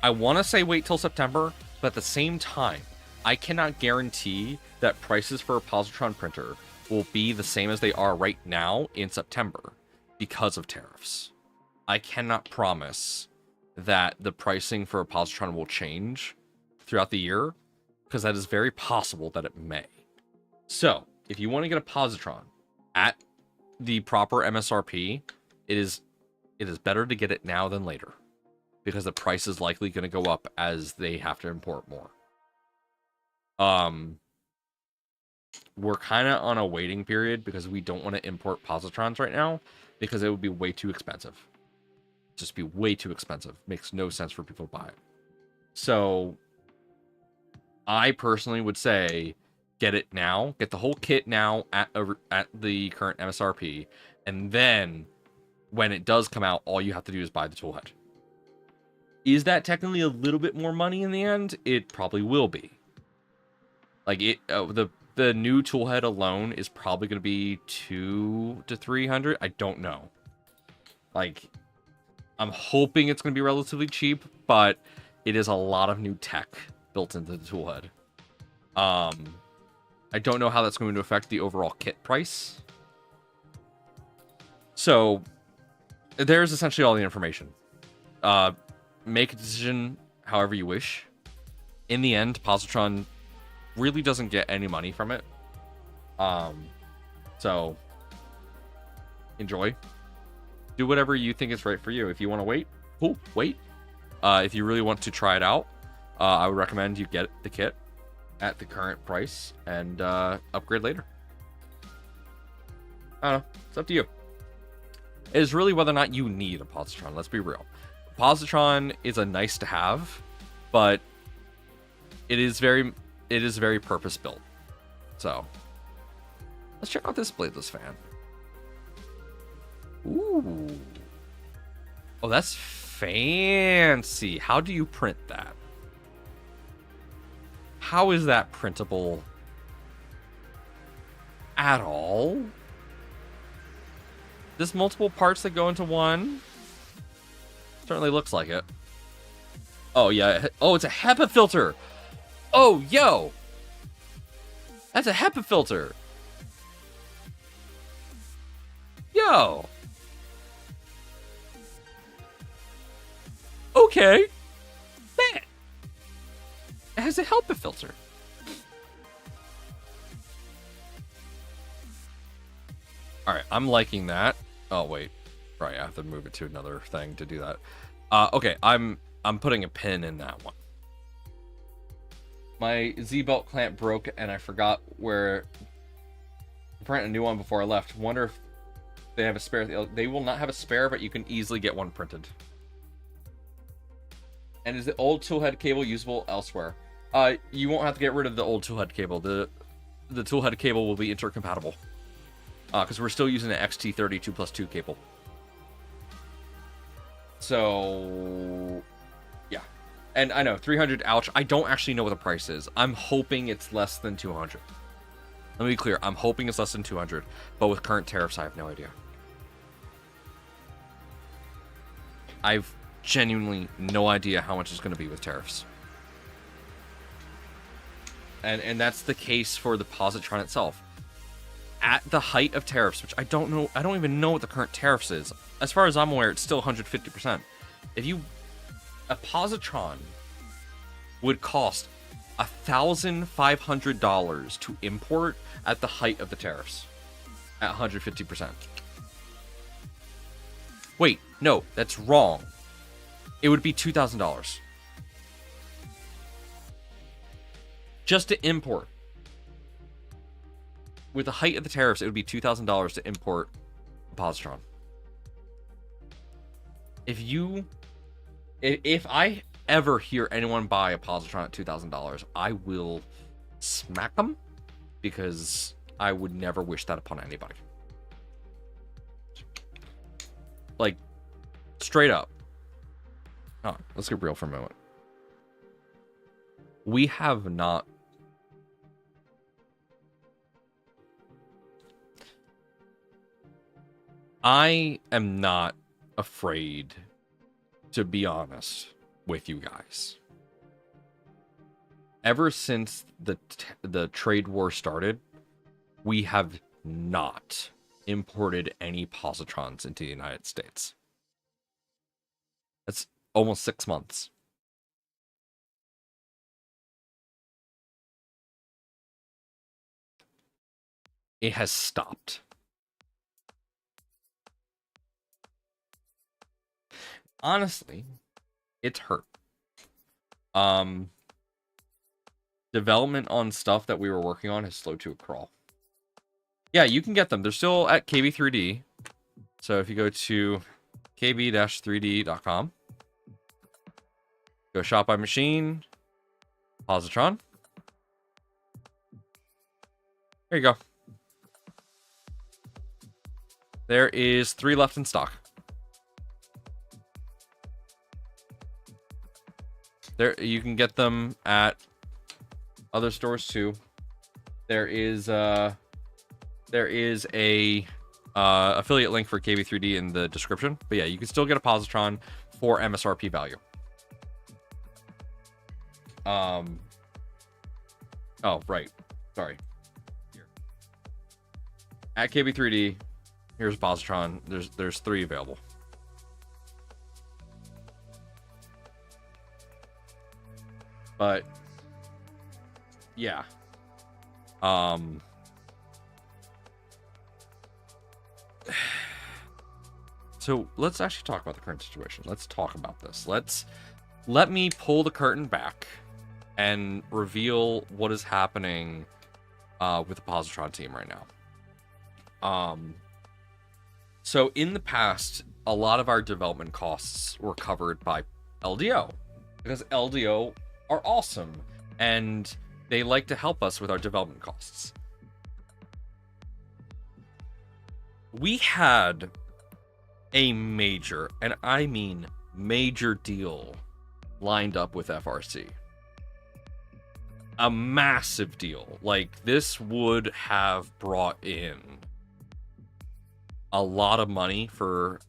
I want to say wait till September, but at the same time, I cannot guarantee that prices for a positron printer will be the same as they are right now in September because of tariffs. I cannot promise that the pricing for a positron will change throughout the year, because that is very possible that it may. So, if you want to get a positron at the proper MSRP, it is better to get it now than later, because the price is likely going to go up as they have to import more. We're kind of on a waiting period because we don't want to import positrons right now because it would be way too expensive. Just be way too expensive. Makes no sense for people to buy it. So I personally would say get it now. Get the whole kit now at the current MSRP, and then when it does come out, all you have to do is buy the toolhead. Is that technically a little bit more money in the end? It probably will be. Like the new toolhead alone is probably going to be $200 to $300. I don't know. Like, I'm hoping it's going to be relatively cheap, but it is a lot of new tech built into the toolhead. I don't know how that's going to affect the overall kit price. So there's essentially all the information. Make a decision however you wish. In the end, positron really doesn't get any money from it. So enjoy. Do whatever you think is right for you. If you want to wait, cool, wait. If you really want to try it out, I would recommend you get the kit at the current price and upgrade later. I don't know. It's up to you. It is really whether or not you need a positron. Let's be real. Positron is a nice to have, but it is very purpose built. So let's check out this bladeless fan. Ooh. Oh, that's fancy. How do you print that? How is that printable at all? There's multiple parts that go into one. Certainly looks like it. Oh, yeah. Oh, it's a HEPA filter. Oh, yo. That's a HEPA filter. Yo. Okay. Man. It has a HEPA filter. Alright, I'm liking that. Oh, wait. Right, I have to move it to another thing to do that. Okay, I'm putting a pin in that one. My Z-belt clamp broke, and I forgot where to print a new one before I left. Wonder if they have a spare. They will not have a spare, but you can easily get one printed. And is the old toolhead cable usable elsewhere? You won't have to get rid of the old toolhead cable. The toolhead cable will be intercompatible. Because we're still using an XT30 2+2 cable. So, yeah. And I know, 300, ouch. I don't actually know what the price is. I'm hoping it's less than 200. Let me be clear. I'm hoping it's less than 200. But with current tariffs, I have no idea. I've genuinely no idea how much it's going to be with tariffs. And that's the case for the positron itself. At the height of tariffs, which I don't know, I don't even know what the current tariffs is. As far as I'm aware, it's still 150%. A positron would cost $1,500 to import at the height of the tariffs at 150%. Wait, no, that's wrong. It would be $2,000 just to import. With the height of the tariffs, it would be $2,000 to import a positron. If I ever hear anyone buy a positron at $2,000, I will smack them, because I would never wish that upon anybody. Like, straight up. Oh, let's get real for a moment. We have not. I am not afraid to be honest with you guys. Ever since the trade war started, we have not imported any positrons into the United States. That's almost 6 months. It has stopped. Honestly, it's hurt. Development on stuff that we were working on has slowed to a crawl. Yeah, you can get them. They're still at KB3D. So if you go to kb-3d.com, go shop by machine, positron. There you go. There is 3 left in stock. There, you can get them at other stores too. There is a affiliate link for KB3D in the description. But yeah, you can still get a positron for MSRP value. Oh, right. Sorry. Here. At KB3D, here's positron. There's 3 available. But yeah. So let's actually talk about the current situation. Let's talk about this. Let me pull the curtain back and reveal what is happening with the positron team right now. So in the past, a lot of our development costs were covered by LDO, because LDO are awesome and they like to help us with our development costs. We had a major, and I mean major deal lined up with FRC. A massive deal. Like, this would have brought in a lot of money for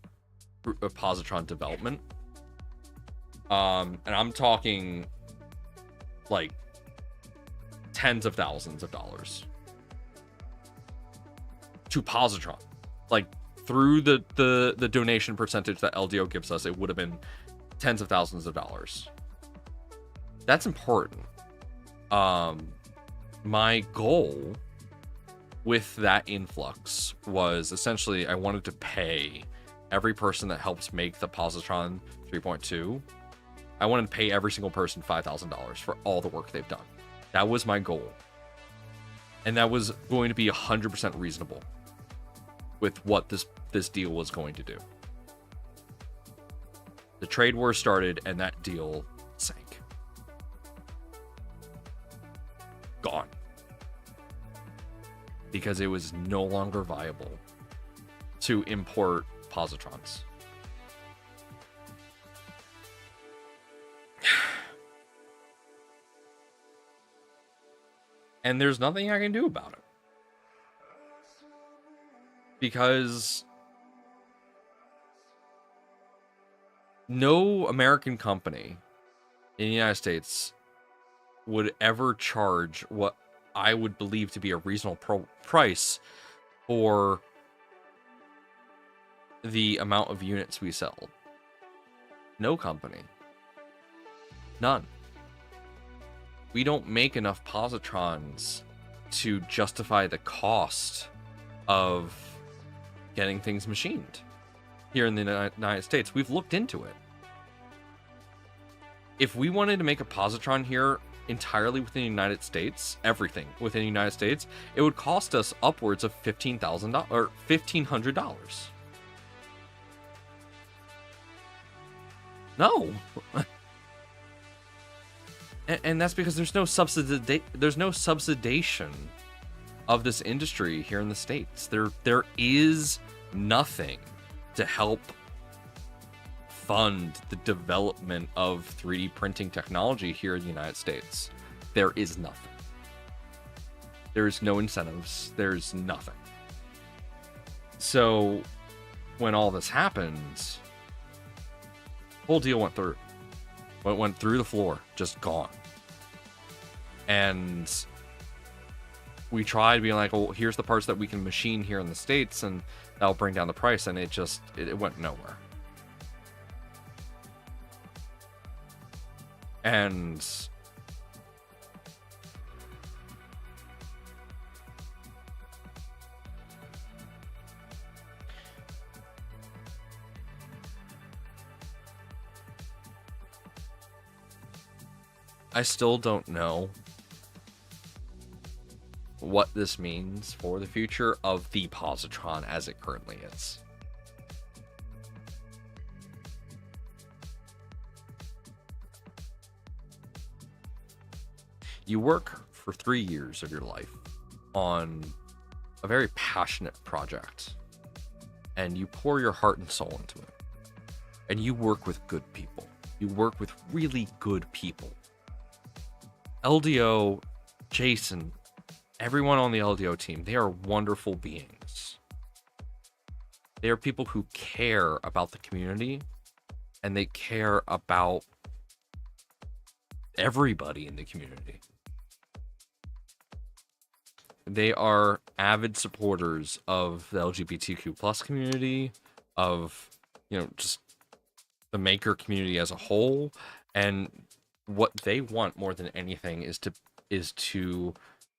positron development. And I'm talking like tens of thousands of dollars to positron. Like, through the donation percentage that LDO gives us, it would have been tens of thousands of dollars. That's important. My goal with that influx was essentially I wanted to pay every person that helps make the positron 3.2. I wanted to pay every single person $5,000 for all the work they've done. That was my goal. And that was going to be 100% reasonable with what this deal was going to do. The trade war started and that deal sank. Gone. Because it was no longer viable to import positrons. And there's nothing I can do about it. Because no American company in the United States would ever charge what I would believe to be a reasonable price for the amount of units we sell. No company. None. We don't make enough positrons to justify the cost of getting things machined here in the United States. We've looked into it. If we wanted to make a positron here entirely within the United States, everything within the United States, it would cost us upwards of $15,000 or $1,500. No. And that's because there's no subsidization of this industry here in the States. There is nothing to help fund the development of 3D printing technology here in the United States. There is nothing. There's no incentives. There's nothing. So when all this happens, whole deal went through. Went through the floor, just gone. And we tried being like, well, here's the parts that we can machine here in the States, and that'll bring down the price, and it went nowhere. And I still don't know what this means for the future of the positron as it currently is. You work for 3 years of your life on a very passionate project, and you pour your heart and soul into it, and you work with good people. You work with really good people. LDO, Jason, everyone on the LDO team, they are wonderful beings. They are people who care about the community, and they care about everybody in the community. They are avid supporters of the LGBTQ plus community, of, just the maker community as a whole, and what they want more than anything is to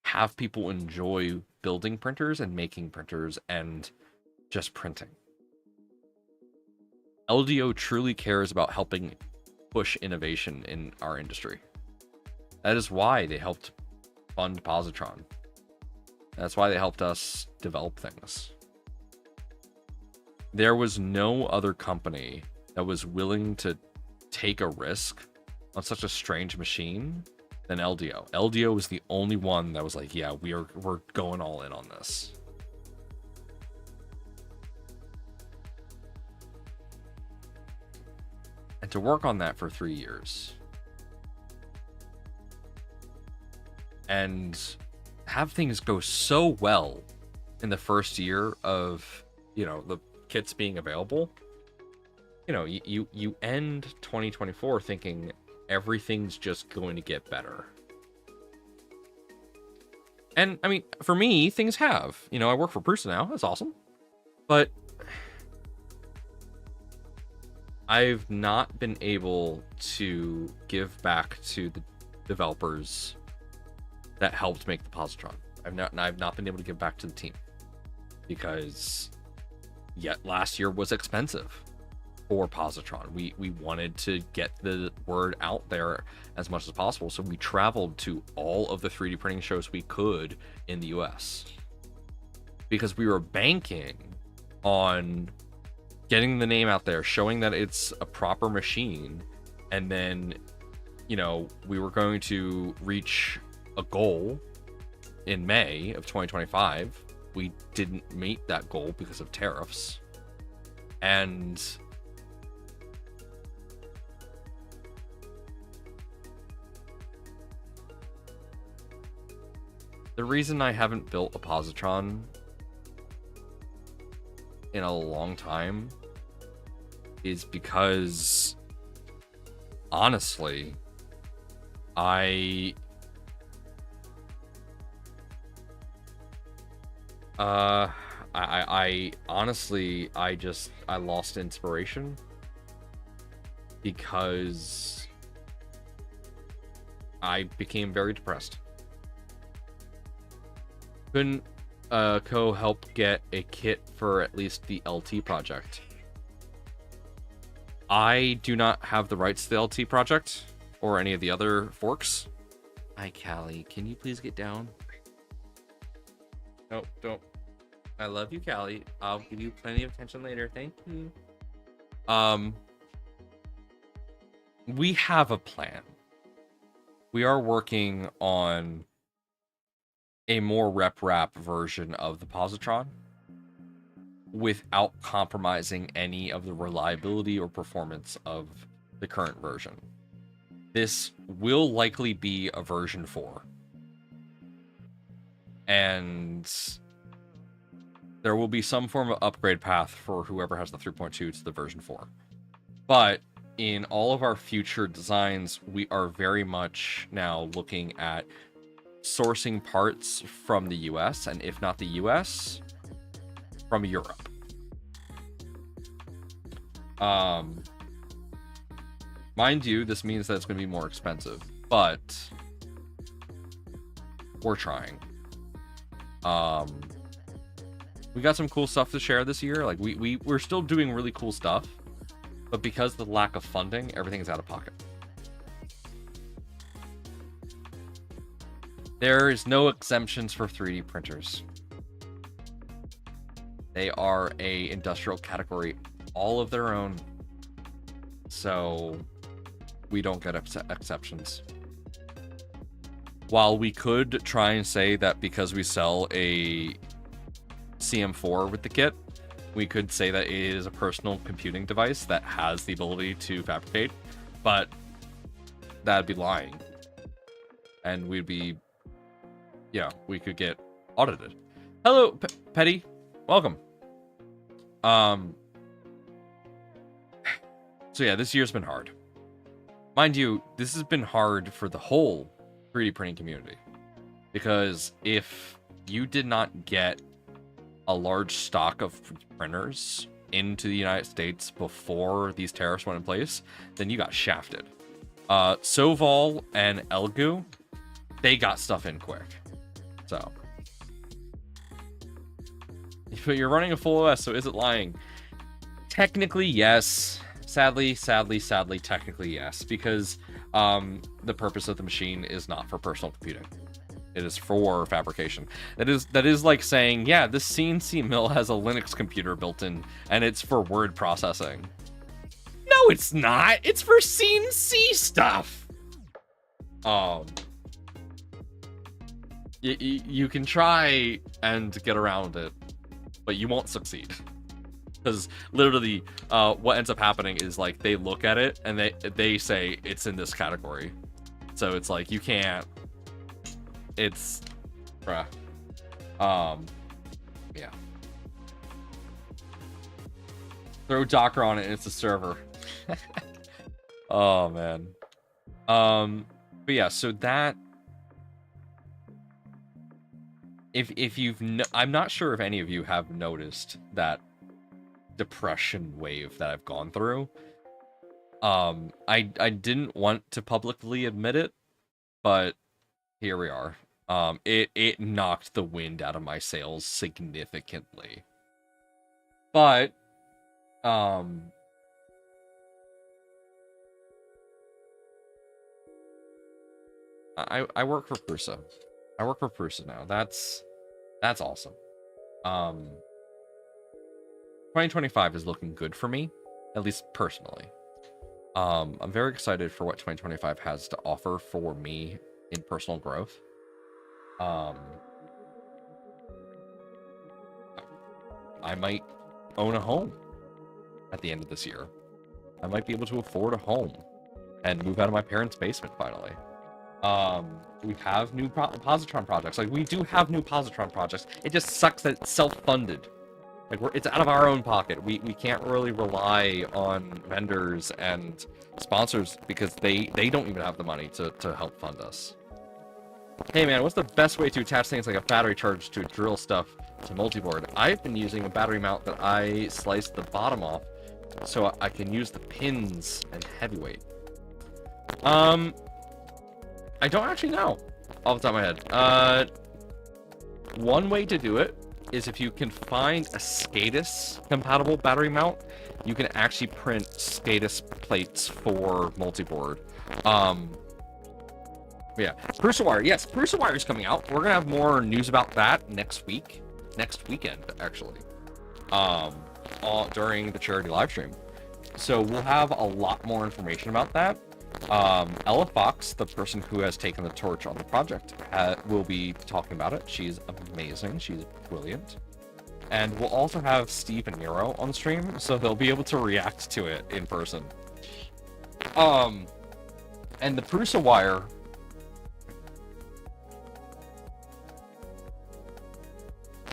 have people enjoy building printers and making printers and just printing. LDO truly cares about helping push innovation in our industry. That is why they helped fund Positron. That's why they helped us develop things. There was no other company that was willing to take a risk on such a strange machine than LDO. LDO was the only one that was like, yeah, we're going all in on this. And to work on that for 3 years. And have things go so well in the first year of, you know, the kits being available. You know, you end 2024 thinking everything's just going to get better. And, I mean, for me, things have. You know, I work for Prusa now. That's awesome. But I've not been able to give back to the developers that helped make the positron. I've not been able to give back to the team because yet last year was expensive for positron. We wanted to get the word out there as much as possible, so we traveled to all of the 3D printing shows we could in the US because we were banking on getting the name out there, showing that it's a proper machine, and then, you know, we were going to reach a goal in May of 2025. We didn't meet that goal because of tariffs. And the reason I haven't built a positron in a long time is because, honestly, I honestly, I lost inspiration because I became very depressed. Couldn't Co help get a kit for at least the LT project. I do not have the rights to the LT project or any of the other forks. Hi, Callie. Can you please get down? No, don't. I love you, Callie. I'll give you plenty of attention later. Thank you. We have a plan. We are working on a more rep-rap version of the positron without compromising any of the reliability or performance of the current version. This will likely be a version 4. And there will be some form of upgrade path for whoever has the 3.2 to the version 4. But in all of our future designs, we are very much now looking at sourcing parts from the US, and if not the US, from Europe. Mind you, this means that it's going to be more expensive, but we're trying. We got some cool stuff to share this year. Like we're still doing really cool stuff, but because of the lack of funding, everything is out of pocket. There is no exemptions for 3D printers. They are a industrial category all of their own. So we don't get exceptions. While we could try and say that because we sell a CM4 with the kit, we could say that it is a personal computing device that has the ability to fabricate, but that'd be lying. And we'd be, yeah, we could get audited. Hello, Petty. Welcome. So yeah, this year's been hard. Mind you, this has been hard for the whole 3D printing community. Because if you did not get a large stock of printers into the United States before these tariffs went in place, then you got shafted. Soval and Elgu, they got stuff in quick. So. But you're running a full OS, so is it lying? Technically, yes. Sadly, technically, yes. Because the purpose of the machine is not for personal computing. It is for fabrication. That is like saying, yeah, this CNC mill has a Linux computer built in, and it's for word processing. No, it's not. It's for CNC stuff. You can try and get around it, but you won't succeed. Because literally, what ends up happening is like they look at it and they say it's in this category, so it's like you can't. It's, bruh. Yeah. Throw Docker on it and it's a server. Oh man. But yeah, so that. If you've I'm not sure if any of you have noticed that depression wave that I've gone through. I didn't want to publicly admit it, but here we are. It knocked the wind out of my sails significantly. But I work for Prusa. I work for Prusa now. That's awesome. 2025 is looking good for me, at least personally. I'm very excited for what 2025 has to offer for me in personal growth. I might own a home at the end of this year. I might be able to afford a home and move out of my parents' basement finally. We have new positron projects. Like, we do have new positron projects. It just sucks that it's self-funded. Like, it's out of our own pocket. We can't really rely on vendors and sponsors because they don't even have the money to help fund us. Hey man, what's the best way to attach things like a battery charge to drill stuff to multiboard? I've been using a battery mount that I sliced the bottom off so I can use the pins and heavyweight. I don't actually know off the top of my head. One way to do it is if you can find a SCADAS compatible battery mount, you can actually print SCADAS plates for multiboard. Yeah, Prusa Wire. Yes, Prusa Wire is coming out. We're gonna have more news about that next weekend, actually. During the charity live stream. So we'll have a lot more information about that. Ella Fox, the person who has taken the torch on the project, will be talking about it. She's amazing. She's brilliant. And we'll also have Steve and Nero on the stream, so they'll be able to react to it in person. And the Prusa Wire...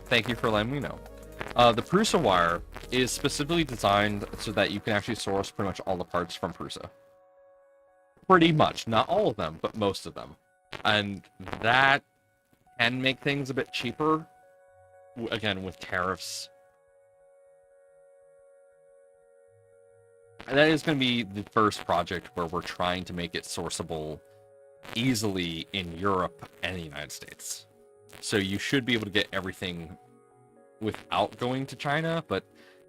Thank you for letting me know. The Prusa Wire is specifically designed so that you can actually source pretty much all the parts from Prusa. Pretty much. Not all of them, but most of them. And that can make things a bit cheaper. Again, with tariffs. And that is going to be the first project where we're trying to make it sourceable easily in Europe and the United States. So you should be able to get everything without going to China, but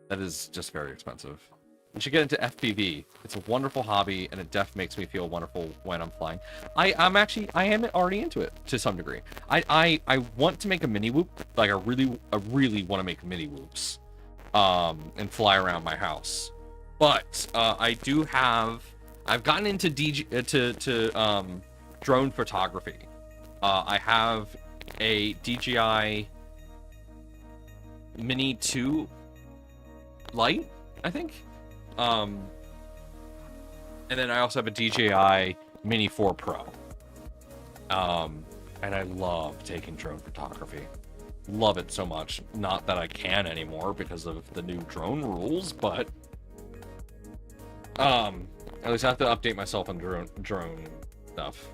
that is just very expensive. You should get into FPV. It's a wonderful hobby, and it def makes me feel wonderful when I'm flying. I am already into it to some degree. I want to make a mini whoop. Like, I really want to make mini whoops, and fly around my house. But I've gotten into drone photography. I have a DJI Mini 2 Lite, I think. And then I also have a DJI Mini 4 Pro. And I love taking drone photography. Love it so much. Not that I can anymore because of the new drone rules, but at least I have to update myself on drone stuff.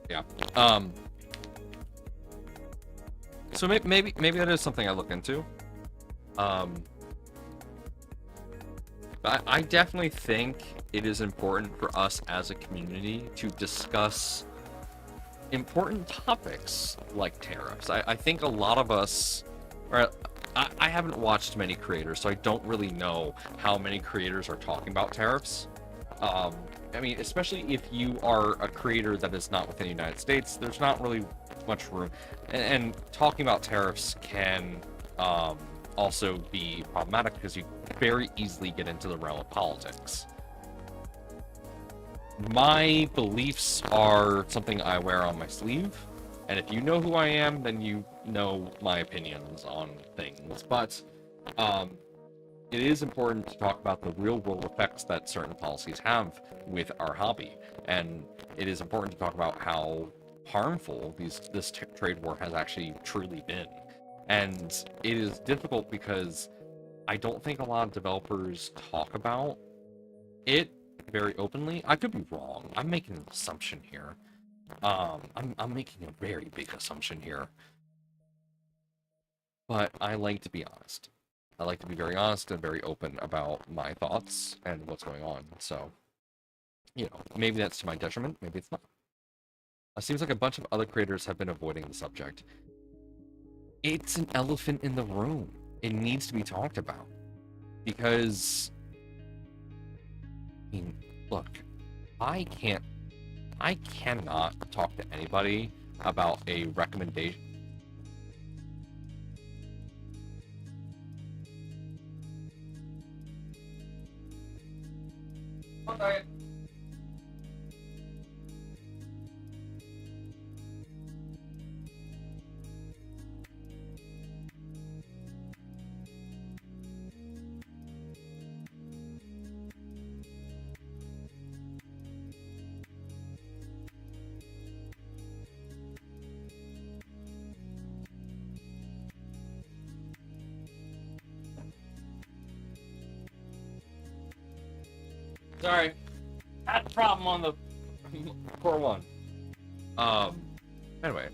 Yeah. So maybe that is something I look into. But I definitely think it is important for us as a community to discuss important topics like tariffs. I think a lot of us, or I haven't watched many creators, so I don't really know how many creators are talking about tariffs. I mean, especially if you are a creator that is not within the United States, there's not really much room. And talking about tariffs can also be problematic because you very easily get into the realm of politics. My beliefs are something I wear on my sleeve, and if you know who I am, then you know my opinions on things, but it is important to talk about the real-world effects that certain policies have with our hobby, and it is important to talk about how harmful this trade war has actually truly been. And it is difficult because I don't think a lot of developers talk about it very openly. I could be wrong. I'm making an assumption here. I'm making a very big assumption here. But I like to be honest. I like to be very honest and very open about my thoughts and what's going on. So, you know, maybe that's to my detriment, maybe it's not. It seems like a bunch of other creators have been avoiding the subject. It's an elephant in the room. It needs to be talked about. Because, I mean, look, I cannot talk to anybody about a recommendation. Okay. Sorry, had a problem on the Core 1. Anyway,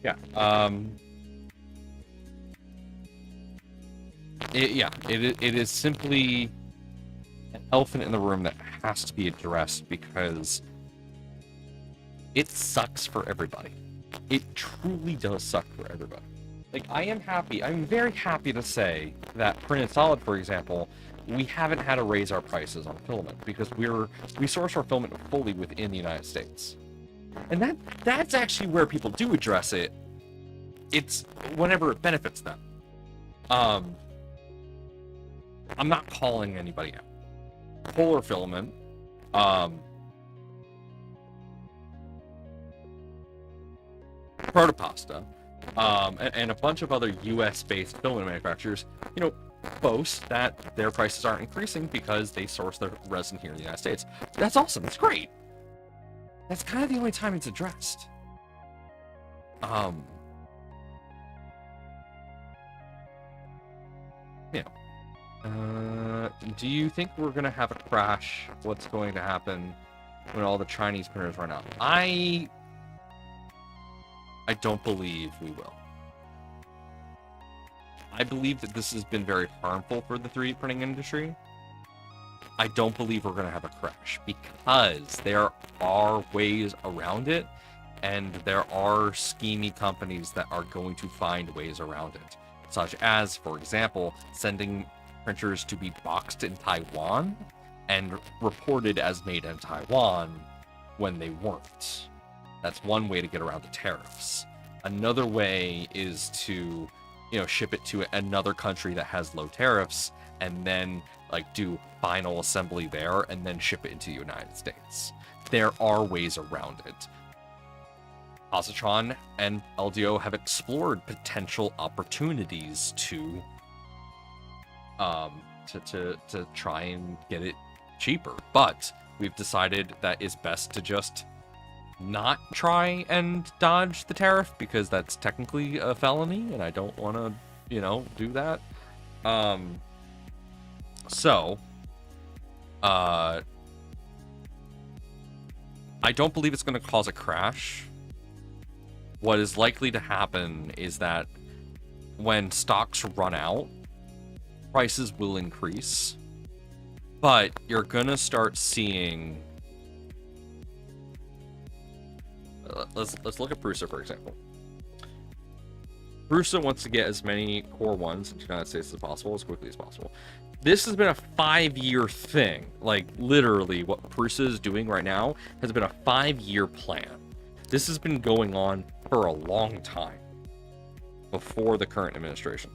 yeah. It is simply an elephant in the room that has to be addressed because it sucks for everybody. It truly does suck for everybody. Like, I'm very happy to say that Printed Solid, for example, we haven't had to raise our prices on Filament because we source our filament fully within the United States. And that's actually where people do address it. It's whenever it benefits them. I'm not calling anybody out. Polar Filament, Protopasta, and a bunch of other US-based filament manufacturers, you know, boast that their prices aren't increasing because they source their resin here in the United States. That's awesome. That's great. That's kind of the only time it's addressed. Yeah. Do you think we're gonna have a crash? What's going to happen when all the Chinese printers run out? I don't believe we will. I believe that this has been very harmful for the 3D printing industry. I don't believe we're going to have a crash because there are ways around it, and there are schemy companies that are going to find ways around it, such as, for example, sending printers to be boxed in Taiwan and reported as made in Taiwan when they weren't. That's one way to get around the tariffs. Another way is to, you know, ship it to another country that has low tariffs and then like do final assembly there and then ship it into the United States. There are ways around it. Positron and LDO have explored potential opportunities to try and get it cheaper, but we've decided that it's best to just not try and dodge the tariff because that's technically a felony and I don't want to, you know, do that. I don't believe it's going to cause a crash. What is likely to happen is that when stocks run out, prices will increase, but you're going to start seeing... Let's look at Prusa, for example. Prusa wants to get as many Core 1s into the United States as possible, as quickly as possible. This has been a 5-year thing. Like, literally, what Prusa is doing right now has been a 5-year plan. This has been going on for a long time before the current administration.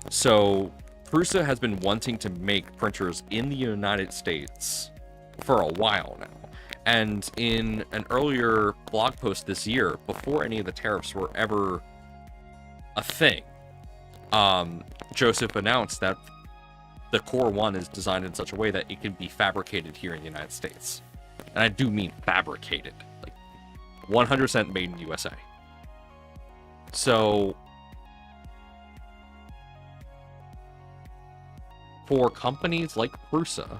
So, Prusa has been wanting to make printers in the United States for a while now. And in an earlier blog post this year, before any of the tariffs were ever a thing. Joseph announced that the Core 1 is designed in such a way that it can be fabricated here in the United States. And I do mean fabricated. Like, 100% made in USA. So, for companies like Prusa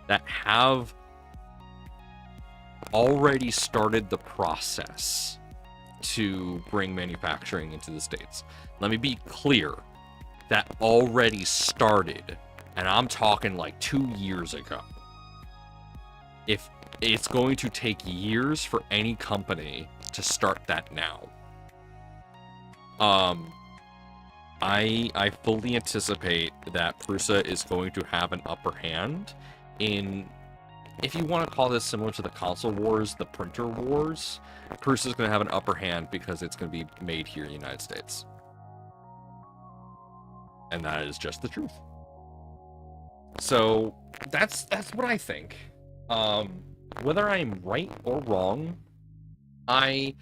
that have already started the process to bring manufacturing into the States, let me be clear, that already started, and I'm talking like 2 years ago. If it's going to take years for any company to start that now. I fully anticipate that Prusa is going to have an upper hand in, if you want to call this similar to the console wars, the printer wars, Prusa is going to have an upper hand because it's going to be made here in the United States. And that is just the truth. So that's what I think. Whether I'm right or wrong, I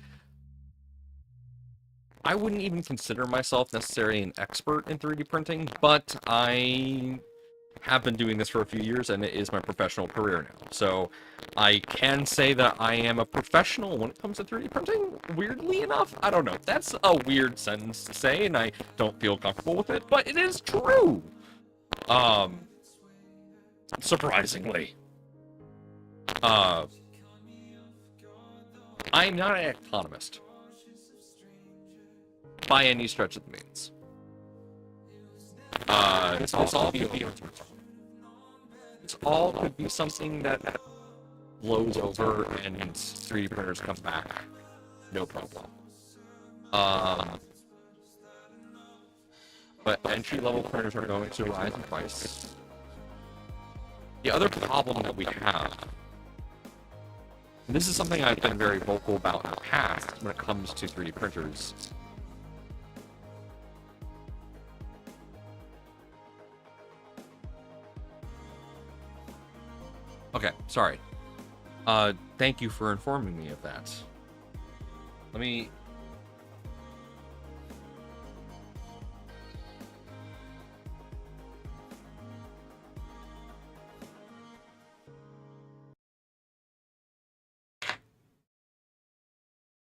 wouldn't even consider myself necessarily an expert in 3D printing, but I have been doing this for a few years, and it is my professional career now. So I can say that I am a professional when it comes to 3D printing, weirdly enough. I don't know. That's a weird sentence to say, and I don't feel comfortable with it, but it is true. Surprisingly. I'm not an economist. By any stretch of the means. This all could be something that blows over and 3D printers come back. No problem. But entry-level printers are going to rise in price. The other problem that we have, and this is something I've been very vocal about in the past when it comes to 3D printers. Okay, sorry. Thank you for informing me of that. Let me...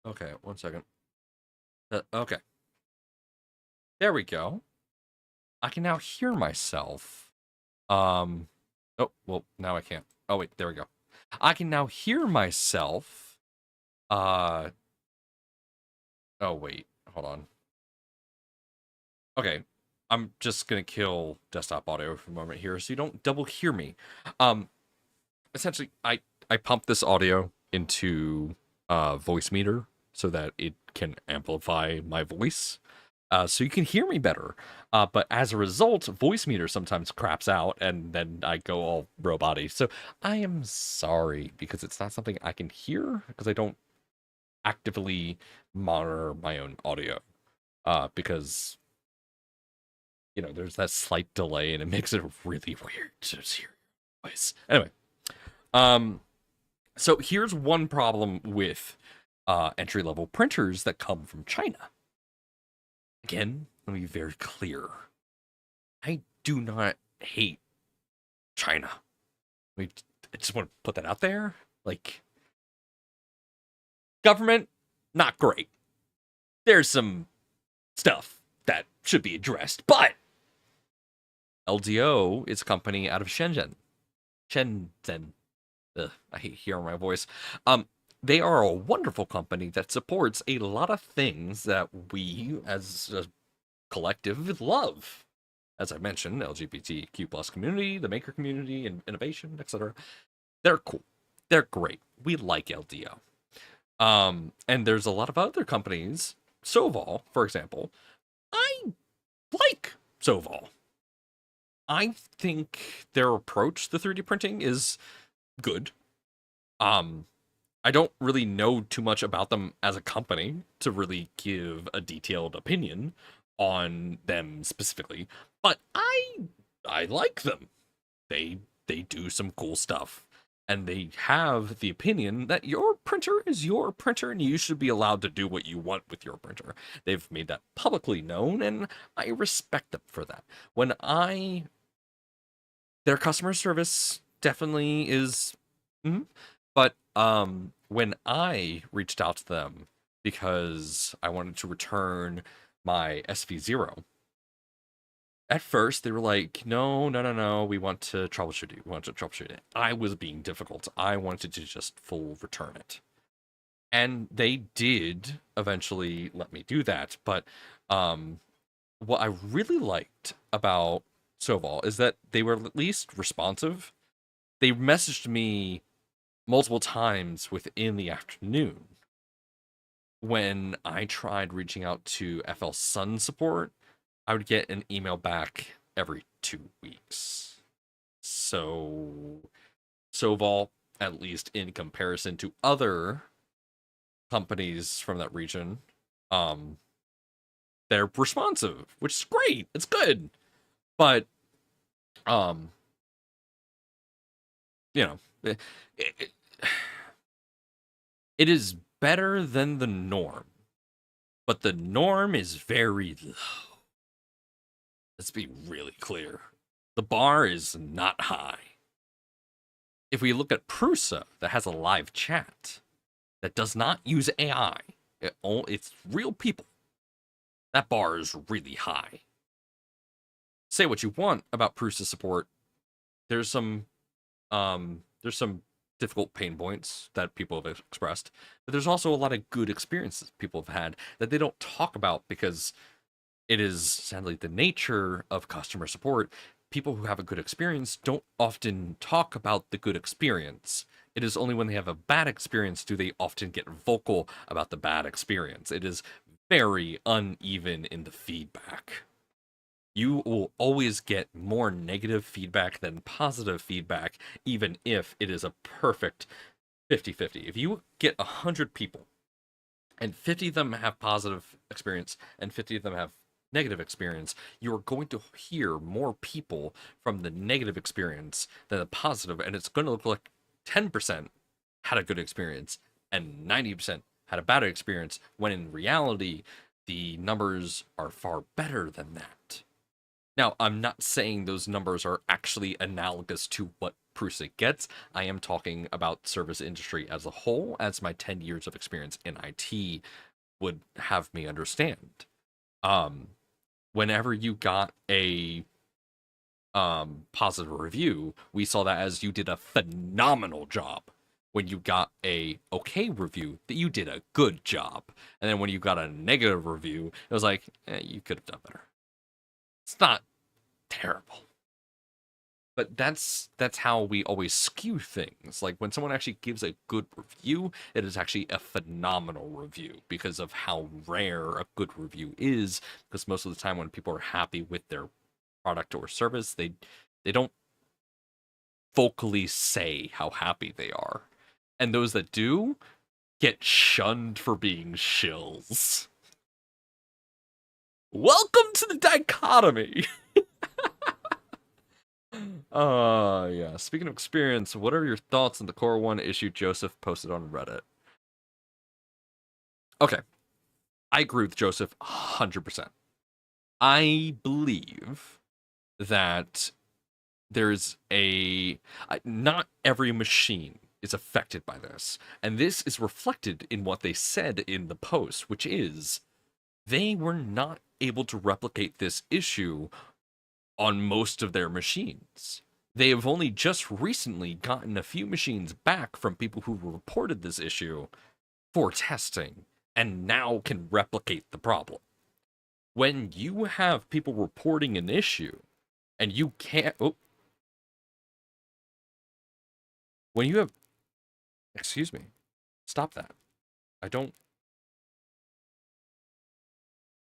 Okay, 1 second. Okay. There we go. I can now hear myself. Oh, well, now I can't. Oh, wait, there we go. I can now hear myself. Oh, wait, hold on. Okay, I'm just gonna kill desktop audio for a moment here so you don't double hear me. Essentially, I pump this audio into Voicemeeter so that it can amplify my voice. So you can hear me better. But as a result, Voicemeeter sometimes craps out, and then I go all robot-y. So I am sorry, because it's not something I can hear, because I don't actively monitor my own audio. Because, you know, there's that slight delay, and it makes it really weird to hear your voice. Anyway, so here's one problem with entry-level printers that come from China. Again, let me be very clear. I do not hate China. I just want to put that out there. Like, government, not great. There's some stuff that should be addressed, but LDO is a company out of Shenzhen. Ugh, I hate hearing my voice. They are a wonderful company that supports a lot of things that we, as a collective, love. As I mentioned, LGBTQ+ community, the maker community, and innovation, etc. They're cool. They're great. We like LDO. And there's a lot of other companies. Soval, for example. I like Soval. I think their approach to 3D printing is good. I don't really know too much about them as a company to really give a detailed opinion on them specifically, but I like them. They do some cool stuff. and they have the opinion that your printer is your printer and you should be allowed to do what you want with your printer. They've made that publicly known, and I respect them for that. Their customer service definitely is, mhm. But when I reached out to them because I wanted to return my SV0, at first they were like, no, no, no, no, we want to troubleshoot it. We want to troubleshoot it. I was being difficult. I wanted to just full return it. And they did eventually let me do that. But um, what I really liked about Soval is that they were at least responsive. They messaged me multiple times within the afternoon. When I tried reaching out to FL Sun support, I would get an email back every 2 weeks. So, Soval, at least in comparison to other companies from that region, um, they're responsive, which is great. It's good. But, um, you know, it, it is better than the norm, but the norm is very low. Let's be really clear. The bar is not high. If we look at Prusa, that has a live chat, that does not use AI, it's real people, that bar is really high. Say what you want about Prusa support, there's some difficult pain points that people have expressed, but there's also a lot of good experiences people have had that they don't talk about because it is sadly the nature of customer support. People who have a good experience don't often talk about the good experience. It is only when they have a bad experience do they often get vocal about the bad experience. It is very uneven in the feedback. You will always get more negative feedback than positive feedback, even if it is a perfect 50-50. If you get 100 people and 50 of them have positive experience and 50 of them have negative experience, you're going to hear more people from the negative experience than the positive, and it's going to look like 10% had a good experience and 90% had a bad experience, when in reality, the numbers are far better than that. Now, I'm not saying those numbers are actually analogous to what Prusa gets. I am talking about service industry as a whole, as my 10 years of experience in IT would have me understand. Whenever you got a positive review, we saw that as you did a phenomenal job. When you got a okay review, that you did a good job. And then when you got a negative review, it was like, you could have done better. It's not terrible. But that's how we always skew things. Like when someone actually gives a good review, it is actually a phenomenal review because of how rare a good review is. Because most of the time when people are happy with their product or service, they don't vocally say how happy they are. And those that do get shunned for being shills. Welcome to the dichotomy. Yeah. Speaking of experience, what are your thoughts on the Core 1 issue Joseph posted on Reddit? Okay. I agree with Joseph 100%. I believe that there's not every machine is affected by this. And this is reflected in what they said in the post, which is they were not able to replicate this issue on most of their machines. They have only just recently gotten a few machines back from people who reported this issue for testing and now can replicate the problem. When you have people reporting an issue and you can't, when you have, excuse me, stop that. I don't,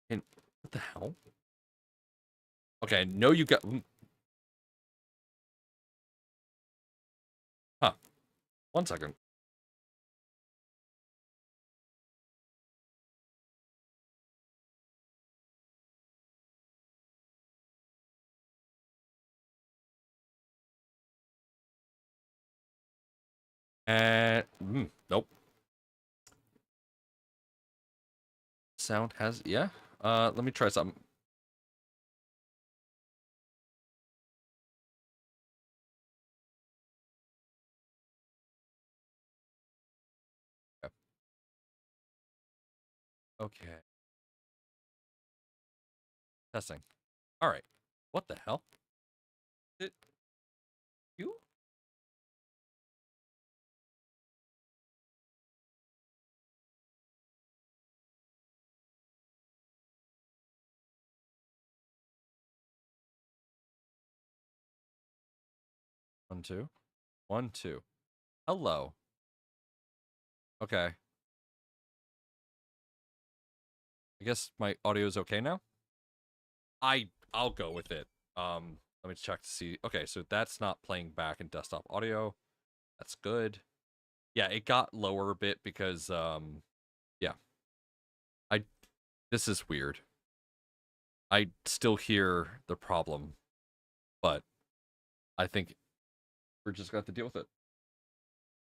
and what the hell? Okay, I know you got, huh, 1 second. And nope. Sound has yeah. Let me try something. Okay. Testing. All right. What the hell? Did you? 1, 2. 1, 2. Hello. Okay. I guess my audio is okay now. I'll go with it. Let me check to see. Okay, so that's not playing back in desktop audio. That's good. Yeah, it got lower a bit because yeah. I This is weird. I still hear the problem, but I think we're just gonna have to deal with it.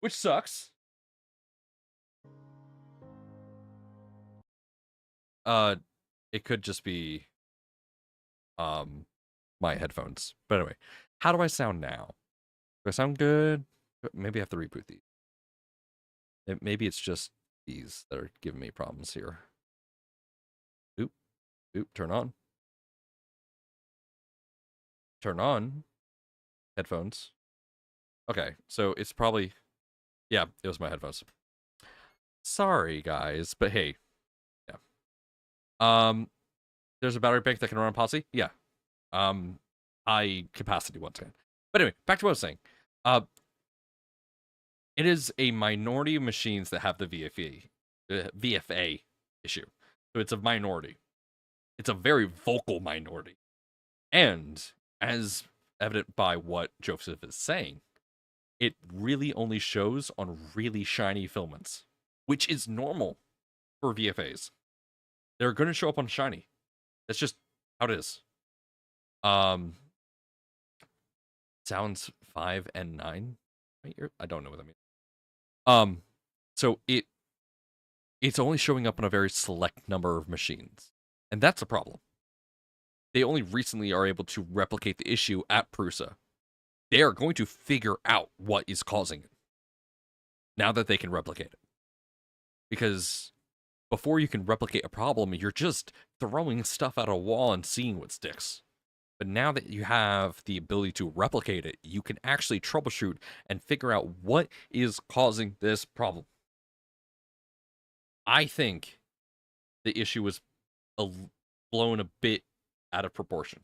Which sucks. Uh it could just be my headphones. But anyway, how do I sound now? Do I sound good? Maybe I have to reboot these. Maybe it's just these that are giving me problems here. Oop, oop, turn on. Turn on. Headphones. Okay, so it's probably, yeah, it was my headphones. Sorry, guys, but hey, yeah. There's a battery bank that can run on Posse? Yeah. High capacity once again. But anyway, back to what I was saying. It is a minority of machines that have the VFA issue. So it's a minority. It's a very vocal minority. And as evident by what Joseph is saying, it really only shows on really shiny filaments, which is normal for VFAs. They're going to show up on shiny. That's just how it is. Sounds 5 and 9. I don't know what that means. So it's only showing up on a very select number of machines, and that's a problem. They only recently are able to replicate the issue at Prusa. They are going to figure out what is causing it now that they can replicate it. Because before you can replicate a problem, you're just throwing stuff at a wall and seeing what sticks. But now that you have the ability to replicate it, you can actually troubleshoot and figure out what is causing this problem. I think the issue was blown a bit out of proportion.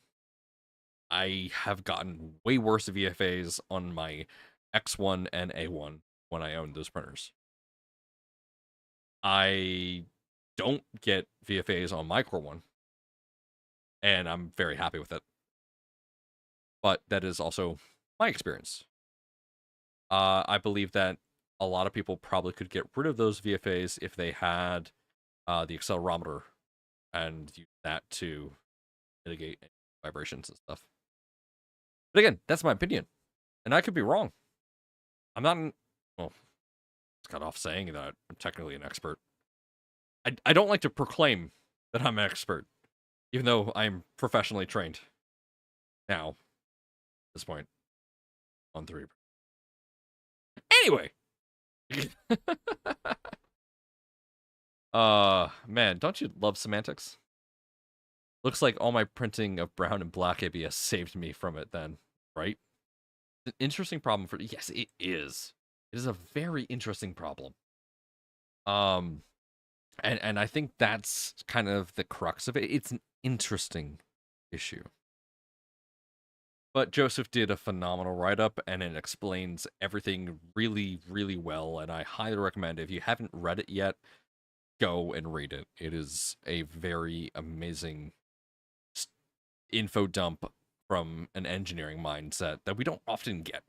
I have gotten way worse VFAs on my X1 and A1 when I owned those printers. I don't get VFAs on my Core 1, and I'm very happy with it. But that is also my experience. I believe that a lot of people probably could get rid of those VFAs if they had the accelerometer and use that to mitigate vibrations and stuff. But again, that's my opinion, and I could be wrong. I'm not, well, it's cut off saying that I'm technically an expert. I don't like to proclaim that I'm an expert, even though I'm professionally trained now, at this point, on 3. Anyway. Man, don't you love semantics? Looks like all my printing of brown and black ABS saved me from it then, right? It's an interesting problem for, yes, it is. It is a very interesting problem. And I think that's kind of the crux of it. It's an interesting issue. But Joseph did a phenomenal write-up, and it explains everything really, really well, and I highly recommend, if you haven't read it yet, go and read it. It is a very amazing info dump from an engineering mindset that we don't often get.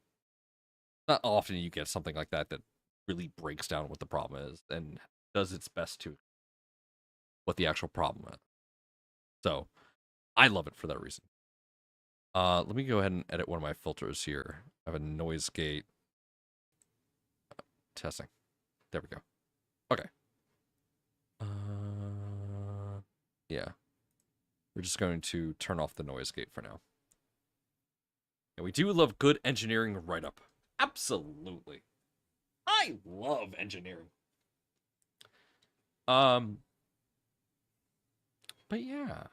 Not often you get something like that that really breaks down what the problem is and does its best to what the actual problem is. So, I love it for that reason. Let me go ahead and edit one of my filters here. I have a noise gate. testing. There we go. Okay. Yeah. We're just going to turn off the noise gate for now. And we do love good engineering write-up. Absolutely. I love engineering. But yeah.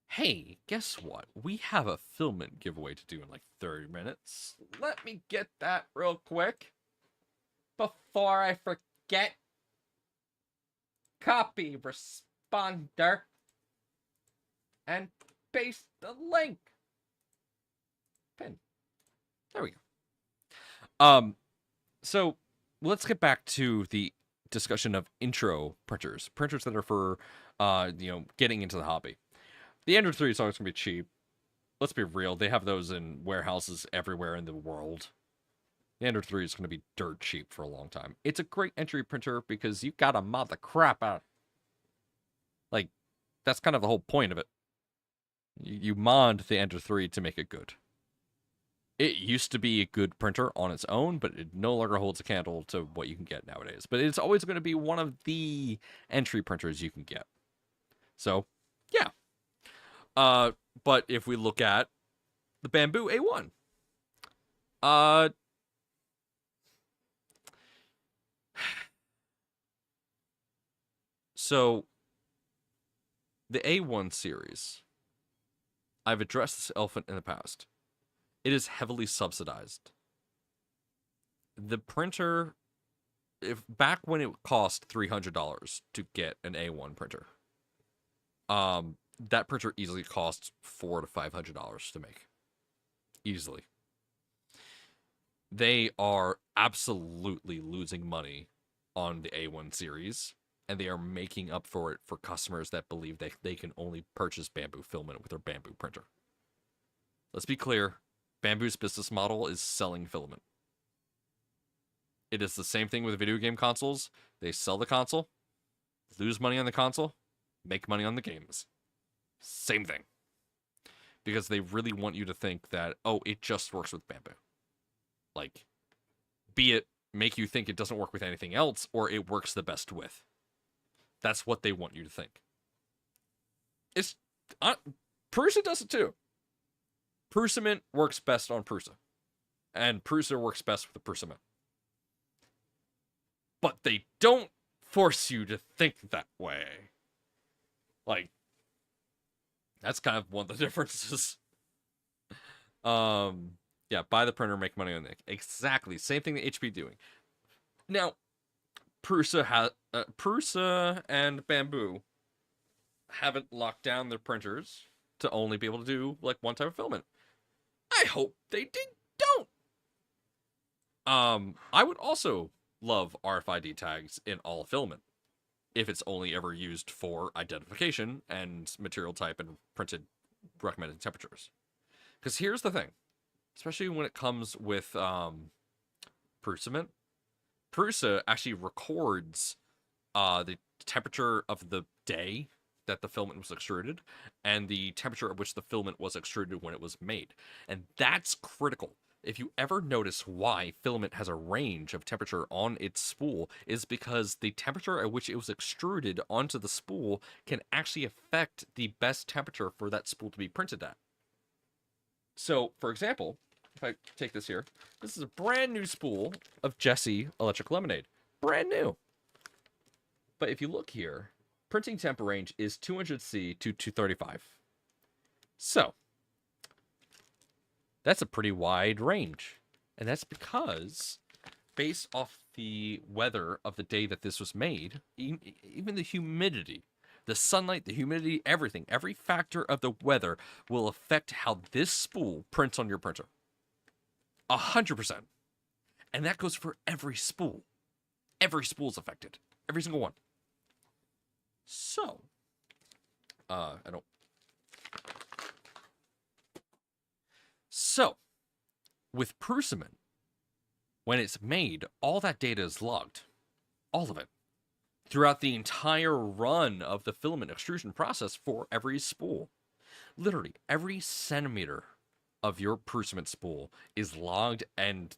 Hey, guess what? We have a Filament giveaway to do in like 30 minutes. Let me get that real quick. Before I forget. Copy responder. And paste the link. Pin. There we go. So let's get back to the discussion of intro printers. Printers that are for, getting into the hobby. The Android 3 is always going to be cheap. Let's be real. They have those in warehouses everywhere in the world. The Android 3 is going to be dirt cheap for a long time. It's a great entry printer because you got to mod the crap out. Like, that's kind of the whole point of it. You mod the Android 3 to make it good. It used to be a good printer on its own, but it no longer holds a candle to what you can get nowadays. But it's always going to be one of the entry printers you can get. So, yeah. But if we look at the Bamboo A1, so the A1 series, I've addressed this elephant in the past. It is heavily subsidized. The printer, if back when it cost $300 to get an A1 printer, that printer easily costs $400 to $500 to make. Easily. They are absolutely losing money on the A1 series, and they are making up for it for customers that believe they can only purchase Bamboo filament with their Bamboo printer. Let's be clear. Bamboo's business model is selling filament. It is the same thing with video game consoles. They sell the console, lose money on the console, make money on the games. Same thing. Because they really want you to think that, oh, it just works with Bamboo. Like, be it make you think it doesn't work with anything else, or it works the best with. That's what they want you to think. It's Prusa does it too. Prusament works best on Prusa. And Prusa works best with the Prusament. But they don't force you to think that way. Like, that's kind of one of the differences. Yeah, buy the printer, make money on it. Exactly. Same thing that HP doing. Now, Prusa and Bamboo haven't locked down their printers to only be able to do like one type of filament. I hope they don't. I would also love RFID tags in all filament if it's only ever used for identification and material type and printed recommended temperatures. Because here's the thing, especially when it comes with Prusament, Prusa actually records the temperature of the day that the filament was extruded and the temperature at which the filament was extruded when it was made. And that's critical. If you ever notice why filament has a range of temperature on its spool, is because the temperature at which it was extruded onto the spool can actually affect the best temperature for that spool to be printed at. So, for example, if I take this here, this is a brand new spool of Jessie Electric Lemonade. Brand new. But if you look here, printing temp range is 200C to 235. So, that's a pretty wide range. And that's because, based off the weather of the day that this was made, even the humidity, the sunlight, the humidity, everything, every factor of the weather will affect how this spool prints on your printer. 100%. And that goes for every spool. Every spool is affected. Every single one. So, So, with Prusament, when it's made, all that data is logged. All of it. Throughout the entire run of the filament extrusion process for every spool. Literally, every centimeter of your Prusament spool is logged and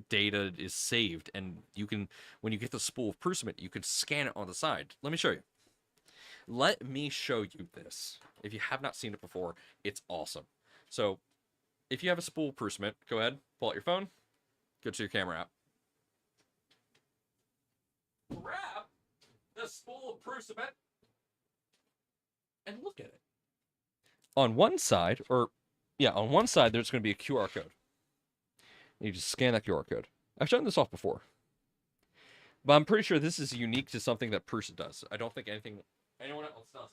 data is saved, and you can, when you get the spool of Prusament, you can scan it on the side. Let me show you. Let me show you this. If you have not seen it before, it's awesome. So, if you have a spool of Prusament, go ahead, pull out your phone, go to your camera app. Grab the spool of Prusament and look at it. On one side, on one side, there's going to be a QR code. You just scan that QR code. I've shown this off before. But I'm pretty sure this is unique to something that Prusa does. I don't think anyone else does.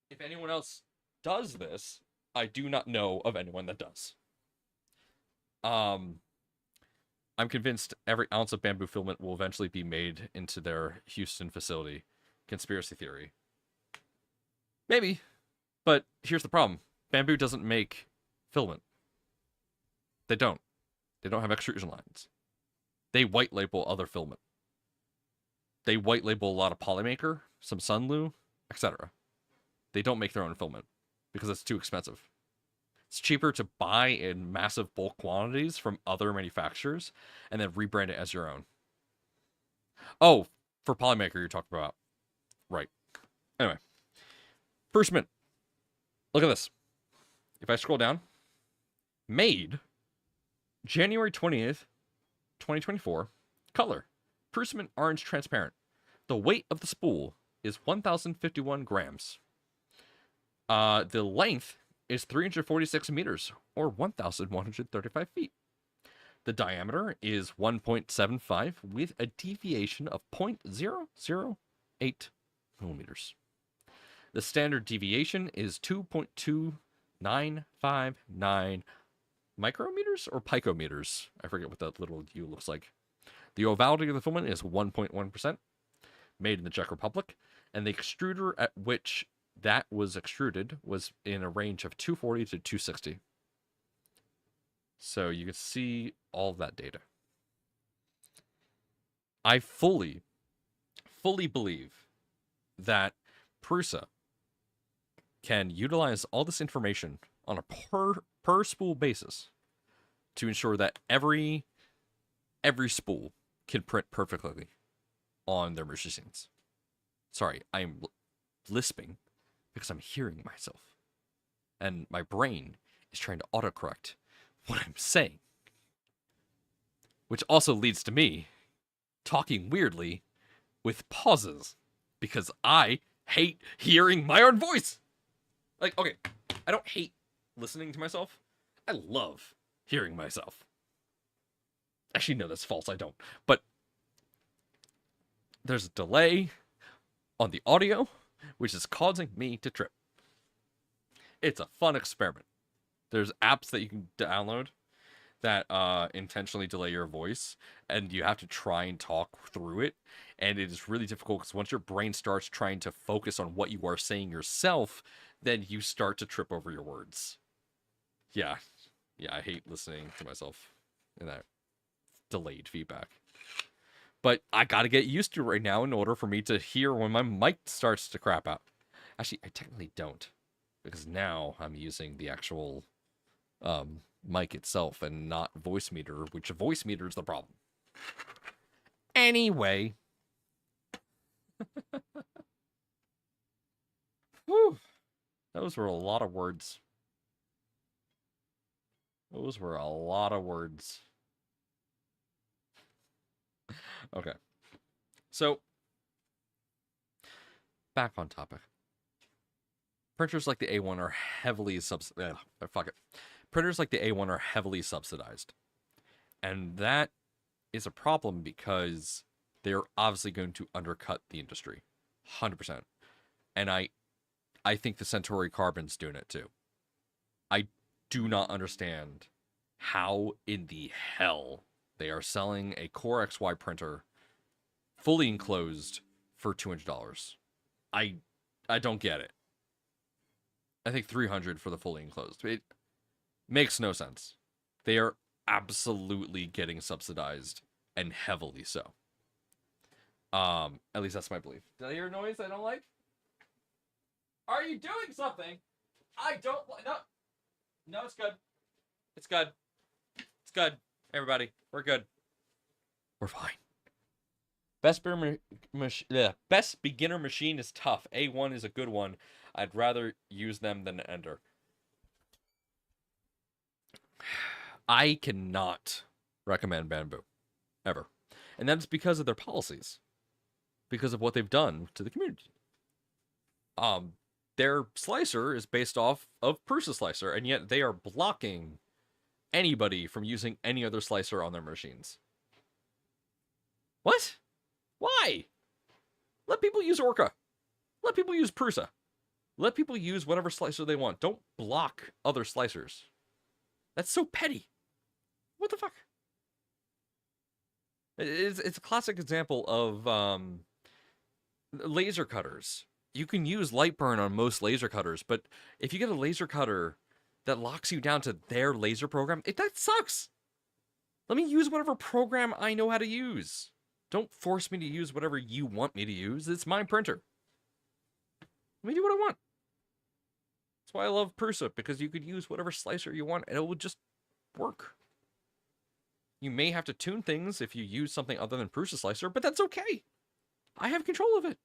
If anyone else does this, I do not know of anyone that does. I'm convinced every ounce of bamboo filament will eventually be made into their Houston facility. Conspiracy theory. Maybe. But here's the problem. Bamboo doesn't make filament. They don't. They don't have extrusion lines. They white label other filament. They white label a lot of Polymaker, some Sunlu, etc. They don't make their own filament because it's too expensive. It's cheaper to buy in massive bulk quantities from other manufacturers and then rebrand it as your own. Oh, for Polymaker you're talking about. Right. Anyway. Prusament. Look at this. If I scroll down. Made. January 20th, 2024. Color. Prusament orange transparent. The weight of the spool is 1,051 grams. The length is 346 meters, or 1,135 feet. The diameter is 1.75 with a deviation of 0.008 millimeters. The standard deviation is 2.2959 micrometers or picometers. I forget what that little U looks like. The ovality of the filament is 1.1%, made in the Czech Republic, and the extruder at which that was extruded was in a range of 240 to 260. So you can see all that data. I fully believe that Prusa can utilize all this information on a per spool basis to ensure that every spool can print perfectly on their machines. Sorry, I'm lisping because I'm hearing myself. And my brain is trying to autocorrect what I'm saying. Which also leads to me talking weirdly with pauses because I hate hearing my own voice. Like, okay, I don't hate listening to myself. I love hearing myself. Actually, no, that's false. I don't. But there's a delay on the audio, which is causing me to trip. It's a fun experiment. There's apps that you can download that intentionally delay your voice, and you have to try and talk through it. And it is really difficult because once your brain starts trying to focus on what you are saying yourself, then you start to trip over your words. Yeah, I hate listening to myself in that delayed feedback. But I gotta get used to it right now in order for me to hear when my mic starts to crap out. Actually, I technically don't, because now I'm using the actual mic itself and not voice meter, which voice meter is the problem. Anyway. Whew. Those were a lot of words. Those were a lot of words. Okay. So, back on topic. Printers like the A1 are heavily Printers like the A1 are heavily subsidized. And that is a problem because they're obviously going to undercut the industry. 100%. And I think the Centauri Carbon's doing it too. I do not understand how in the hell they are selling a Core XY printer fully enclosed for $200. I don't get it. I think $300 for the fully enclosed. It makes no sense. They are absolutely getting subsidized, and heavily so. At least that's my belief. Did I hear a noise I don't like? Are you doing something? I don't like. No, it's good. It's good. good, everybody. We're good. We're fine. Best beginner machine is tough. A1 is a good one. I'd rather use them than Ender. I cannot recommend Bamboo. Ever. And that's because of their policies. Because of what they've done to the community. Their slicer is based off of Prusa slicer, and yet they are blocking anybody from using any other slicer on their machines. What? Why? Let people use Orca. Let people use Prusa. Let people use whatever slicer they want. Don't block other slicers. That's so petty. What the fuck? It's a classic example of laser cutters. You can use light burn on most laser cutters, but if you get a laser cutter that locks you down to their laser program, that sucks. Let me use whatever program I know how to use. Don't force me to use whatever you want me to use. It's my printer. Let me do what I want. That's why I love Prusa, because you could use whatever slicer you want and it will just work. You may have to tune things if you use something other than Prusa slicer, but that's okay. I have control of it.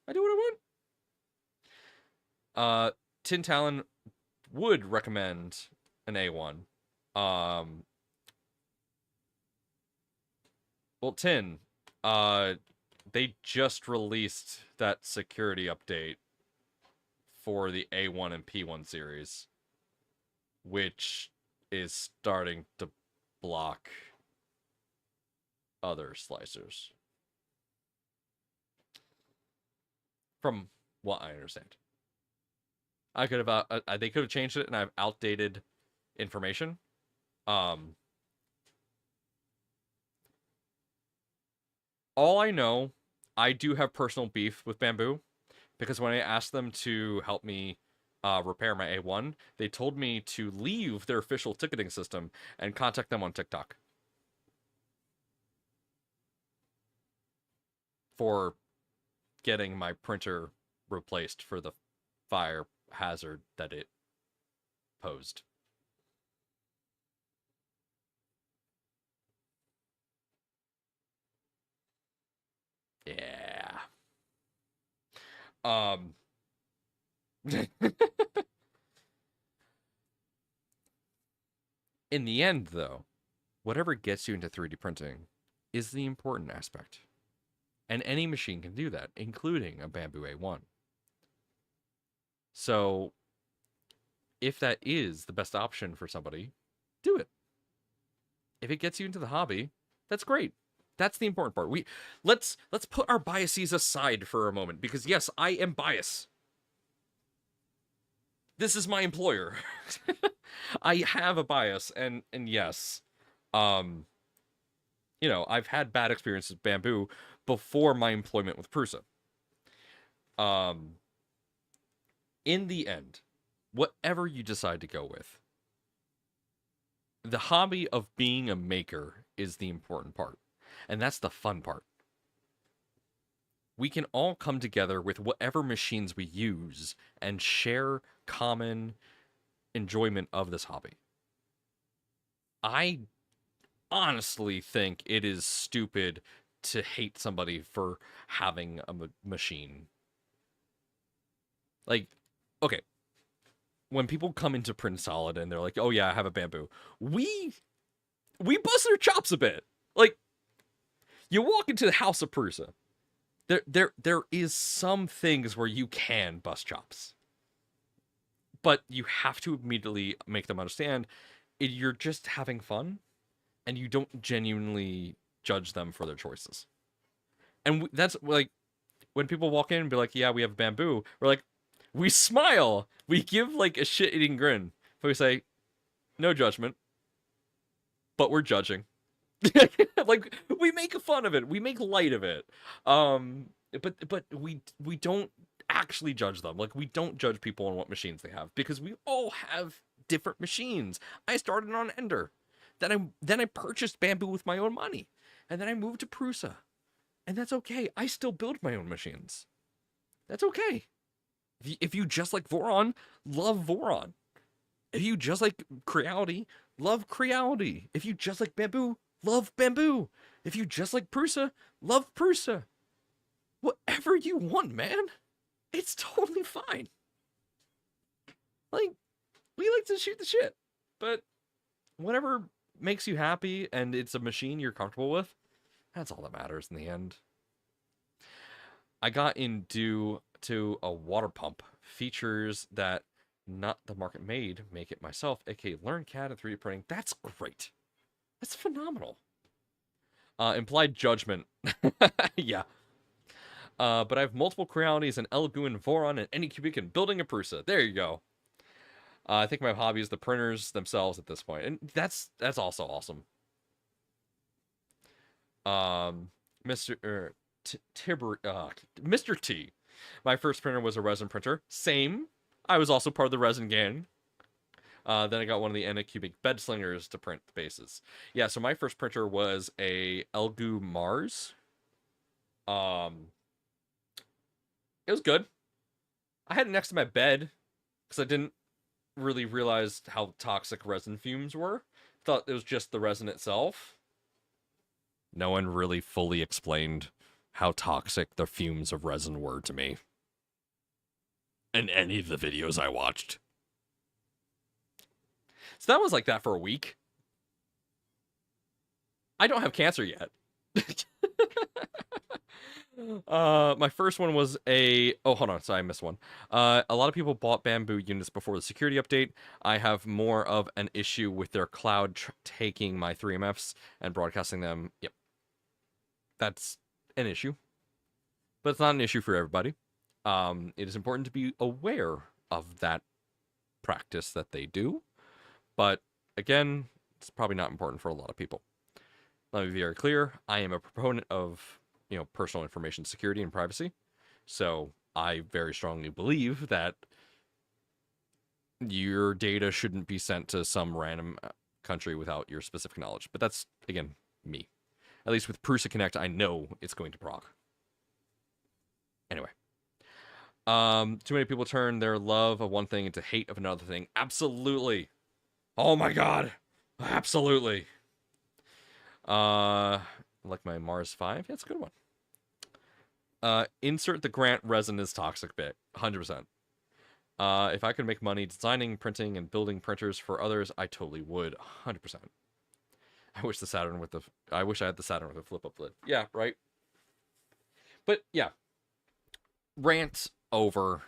I do what I want. Tin Talon would recommend an A1. Well, Tin, they just released that security update for the A1 and P1 series, which is starting to block other slicers. From what I understand. I could have they could have changed it and I have outdated information. All I know, I do have personal beef with Bamboo, because when I asked them to help me repair my A1, they told me to leave their official ticketing system and contact them on TikTok for getting my printer replaced for the fire hazard that it posed. Yeah. In the end, though, whatever gets you into 3D printing is the important aspect. And any machine can do that, including a Bamboo A1. So, if that is the best option for somebody, do it. If it gets you into the hobby, that's great. That's the important part. Let's put our biases aside for a moment, because yes, I am biased. This is my employer. I have a bias, and yes, you know, I've had bad experiences with Bamboo before my employment with Prusa. In the end, whatever you decide to go with, the hobby of being a maker is the important part. And that's the fun part. We can all come together with whatever machines we use and share common enjoyment of this hobby. I honestly think it is stupid to hate somebody for having a machine. Like, okay, when people come into Print Solid and they're like, oh yeah, I have a Bamboo, we bust their chops a bit. Like, you walk into the House of Prusa, there is some things where you can bust chops, but you have to immediately make them understand you're just having fun, and you don't genuinely judge them for their choices. And that's like, when people walk in and be like, yeah, we have Bamboo, we're like, we smile, we give like a shit-eating grin, but we say, no judgment, but we're judging. Like, we make fun of it, we make light of it, but we don't actually judge them. Like, we don't judge people on what machines they have, because we all have different machines. I started on Ender, then I purchased Bamboo with my own money, and then I moved to Prusa, and that's okay. I still build my own machines. That's okay. If you just like Voron, love Voron. If you just like Creality, love Creality. If you just like Bamboo, love Bamboo. If you just like Prusa, love Prusa. Whatever you want, man. It's totally fine. Like, we like to shoot the shit. But whatever makes you happy and it's a machine you're comfortable with, that's all that matters in the end. I got into a water pump. Features that not the market made, make it myself, aka learn CAD and 3D printing. That's great. That's phenomenal. Implied judgment. Yeah. But I have multiple Crealities and Elguin, Voron, and Anycubic and building a Prusa. There you go. I think my hobby is the printers themselves at this point, and that's also awesome. Mr. Mr. T. My first printer was a resin printer. Same. I was also part of the resin gang. Then I got one of the Anycubic bed slingers to print the bases. Yeah, so my first printer was a Elgu Mars. It was good. I had it next to my bed because I didn't really realize how toxic resin fumes were. Thought it was just the resin itself. No one really fully explained how toxic the fumes of resin were to me in any of the videos I watched. So that was like that for a week. I don't have cancer yet. My first one was oh, hold on. Sorry, I missed one. A lot of people bought Bamboo units before the security update. I have more of an issue with their cloud taking my 3MFs and broadcasting them. Yep. That's an issue. But it's not an issue for everybody. It is important to be aware of that practice that they do. But again, it's probably not important for a lot of people. Let me be very clear. I am a proponent of, personal information security and privacy. So I very strongly believe that your data shouldn't be sent to some random country without your specific knowledge. But that's, again, me. At least with Prusa Connect, I know it's going to proc. Anyway. Too many people turn their love of one thing into hate of another thing. Absolutely. Oh my god. Absolutely. Like my Mars 5. Yeah, it's a good one. Insert the Grant resin is toxic bit. 100%. If I could make money designing, printing, and building printers for others, I totally would. 100%. I wish I had the Saturn with a flip-up lid. Yeah, right? But, yeah. Rant over.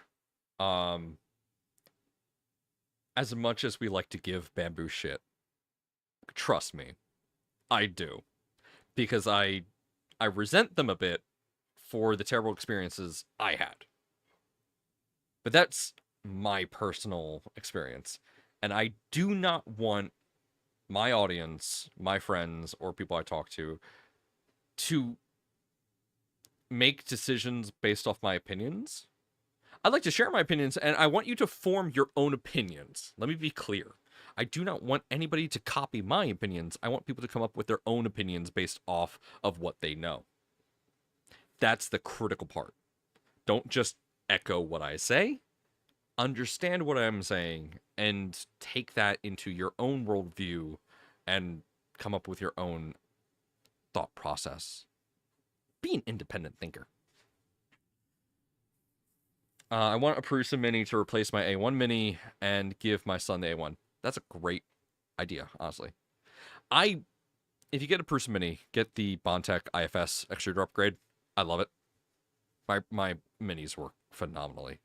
As much as we like to give Bamboo shit, trust me, I do. Because I resent them a bit for the terrible experiences I had. But that's my personal experience. And I do not want my audience, my friends, or people I talk to make decisions based off my opinions. I'd like to share my opinions, and I want you to form your own opinions. Let me be clear. I do not want anybody to copy my opinions. I want people to come up with their own opinions based off of what they know. That's the critical part. Don't just echo what I say. Understand what I'm saying and take that into your own worldview and come up with your own thought process. Be an independent thinker. I want a Prusa Mini to replace my A1 Mini and give my son the A1. That's a great idea, honestly. If you get a Prusa Mini, get the Bondtech IFS extruder upgrade. I love it. My minis work phenomenally.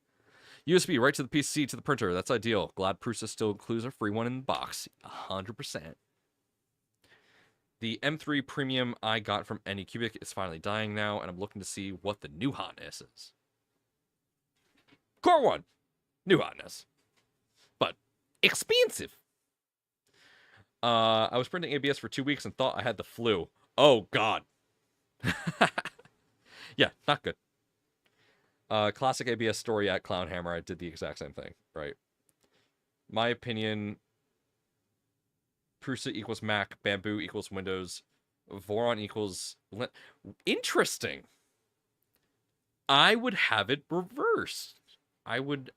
USB right to the PC to the printer. That's ideal. Glad Prusa still includes a free one in the box. 100%. The M3 Premium I got from Anycubic is finally dying now, and I'm looking to see what the new hotness is. Core 1. New hotness. But expensive. I was printing ABS for 2 weeks and thought I had the flu. Oh, God. Yeah, not good. Classic ABS story at Clownhammer. I did the exact same thing, right? My opinion, Prusa equals Mac, Bamboo equals Windows, Voron equals... Interesting. I would have it reversed. I would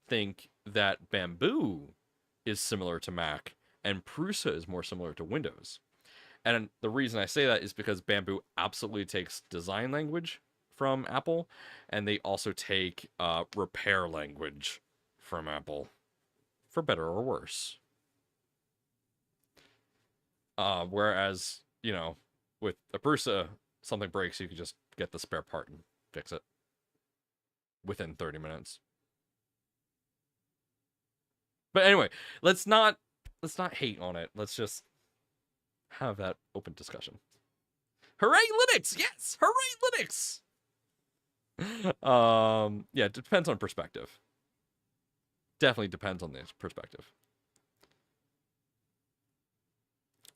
think that Bamboo is similar to Mac and Prusa is more similar to Windows. And the reason I say that is because Bamboo absolutely takes design language from Apple, and they also take repair language from Apple, for better or worse. Whereas, you know, with a Prusa, something breaks, you can just get the spare part and fix it within 30 minutes. But anyway, let's not hate on it. Let's just have that open discussion. Hooray Linux! Yes! Hooray Linux! Yeah, it depends on perspective. Definitely depends on the perspective.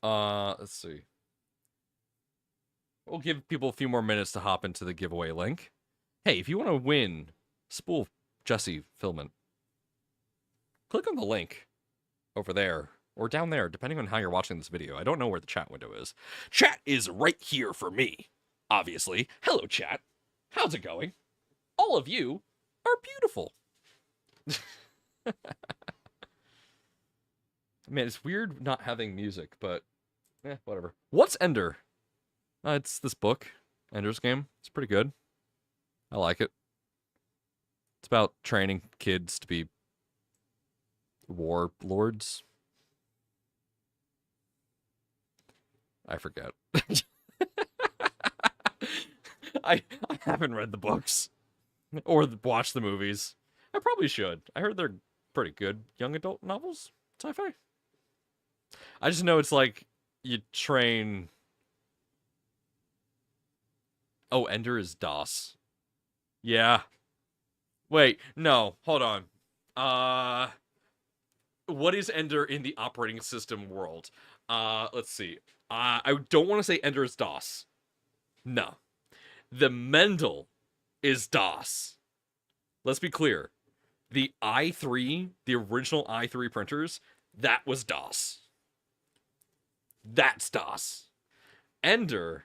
Let's see. We'll give people a few more minutes to hop into the giveaway link. Hey, if you want to win Spool Jesse Filament, click on the link over there or down there, depending on how you're watching this video. I don't know where the chat window is. Chat is right here for me, obviously. Hello, chat. How's it going? All of you are beautiful. Man, it's weird not having music, but whatever. What's Ender? It's this book, Ender's Game. It's pretty good. I like it. It's about training kids to be warlords. I forget. I haven't read the books or watched the movies. I probably should. I heard they're pretty good young adult novels, sci-fi. I just know it's like you train. Oh, Ender is DOS. Yeah. Wait, no, hold on. What is Ender in the operating system world? Let's see. I don't want to say Ender is DOS. No. The Mendel is DOS. Let's be clear. The i3, the original i3 printers, that was DOS. That's DOS. Ender.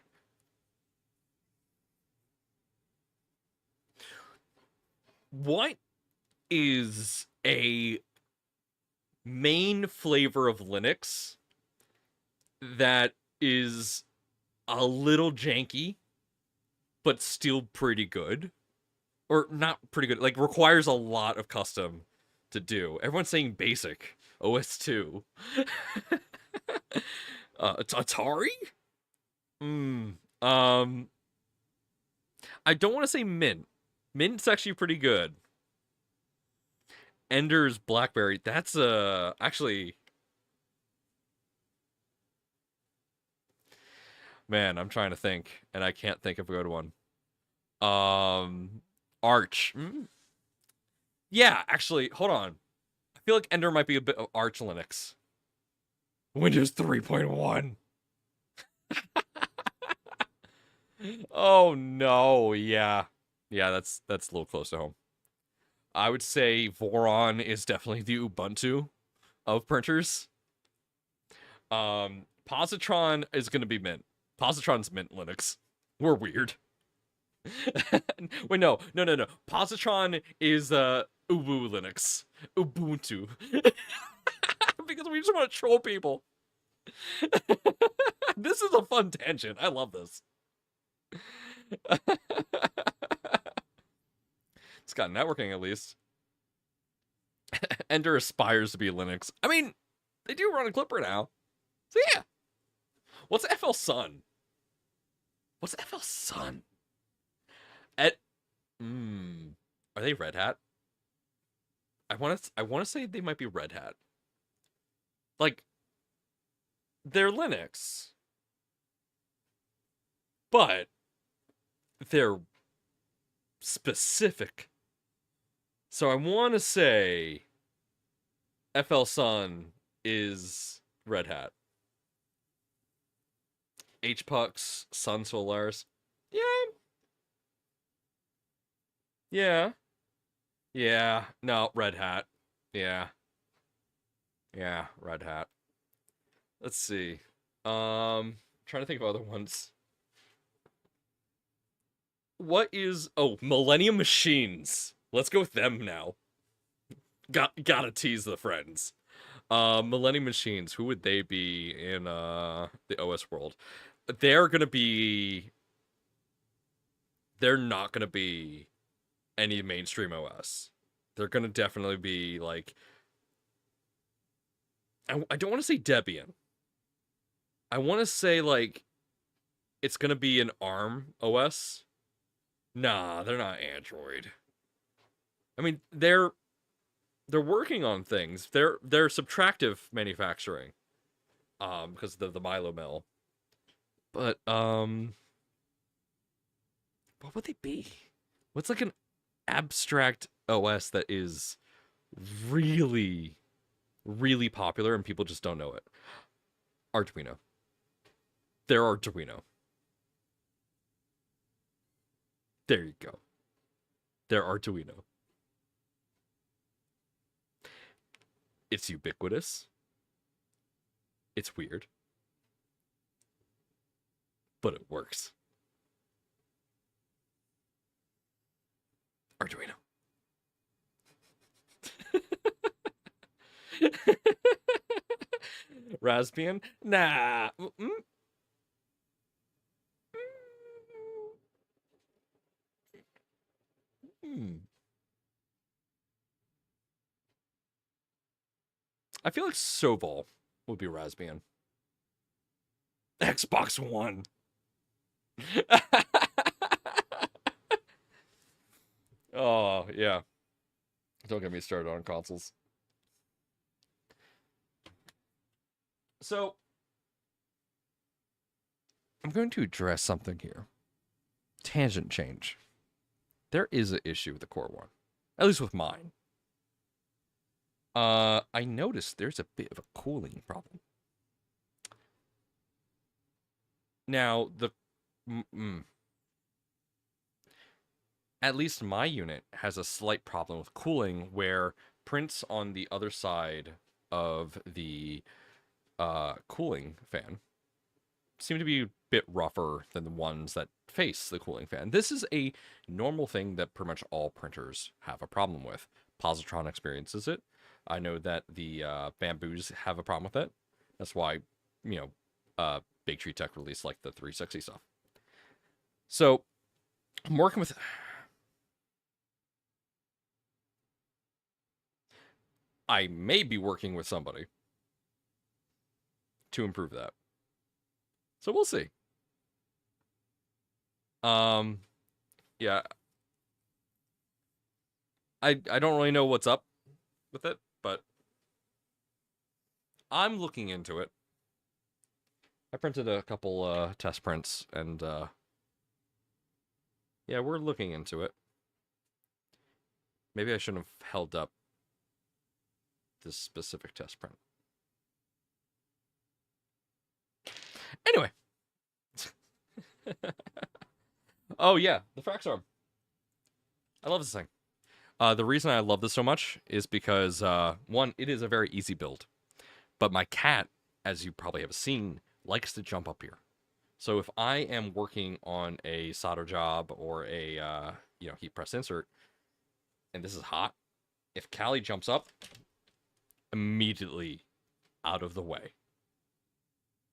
What is a main flavor of Linux that is a little janky, but still pretty good? Or not pretty good, like requires a lot of custom to do. Everyone's saying basic. OS2. Atari? I don't want to say Mint. Mint's actually pretty good. Ender's BlackBerry. That's actually. Man, I'm trying to think, and I can't think of a good one. Arch. Yeah, actually, hold on. I feel like Ender might be a bit of Arch Linux. Windows 3.1. Oh no, yeah. Yeah, that's a little close to home. I would say Voron is definitely the Ubuntu of printers. Positron is going to be Mint. Positron's Mint Linux. We're weird. Wait, no. Positron is Ubu Linux. Ubuntu. Because we just want to troll people. This is a fun tangent. I love this. It's got networking at least. Ender aspires to be Linux. I mean, they do run a Clipper now. So yeah. What's FL Sun? What's FL Sun? Are they Red Hat? I want to say they might be Red Hat. Like, they're Linux, but they're specific. So I want to say FL Sun is Red Hat. HPUX, Sun Solars. Yeah. No, Red Hat. Yeah, Red Hat. Let's see. Trying to think of other ones. What is... Oh, Millennium Machines. Let's go with them now. Gotta tease the friends. Millennium Machines, who would they be in the OS world? They're gonna be. They're not gonna be any mainstream OS. They're gonna definitely be like. I don't want to say Debian. I want to say like it's gonna be an ARM OS. Nah, they're not Android. I mean, they're working on things. They're subtractive manufacturing, because of the Milo mill. But what would they be? What's like an abstract OS that is really, really popular and people just don't know it? Arduino. They're Arduino. There you go. They're Arduino. It's ubiquitous. It's weird. But it works. Arduino. Raspbian? Nah. I feel like Soval would be Raspbian. Xbox One. Oh, yeah. Don't get me started on consoles. So, I'm going to address something here. Tangent change. There is an issue with the Core One. At least with mine. I noticed there's a bit of a cooling problem. Now, at least my unit has a slight problem with cooling where prints on the other side of the cooling fan seem to be a bit rougher than the ones that face the cooling fan. This is a normal thing that pretty much all printers have a problem with. Positron experiences it. I know that the Bamboos have a problem with it. That's why, Big Tree Tech released like the 360 stuff. So I'm working with. I may be working with somebody to improve that. So we'll see. Yeah. I don't really know what's up with it, but I'm looking into it. I printed a couple test prints, and yeah, we're looking into it. Maybe I shouldn't have held up this specific test print. Anyway. Oh yeah, the Frax arm. I love this thing. The reason I love this so much is because, one, it is a very easy build. But my cat, as you probably have seen, likes to jump up here. So if I am working on a solder job or a heat press insert, and this is hot, if Callie jumps up, immediately out of the way.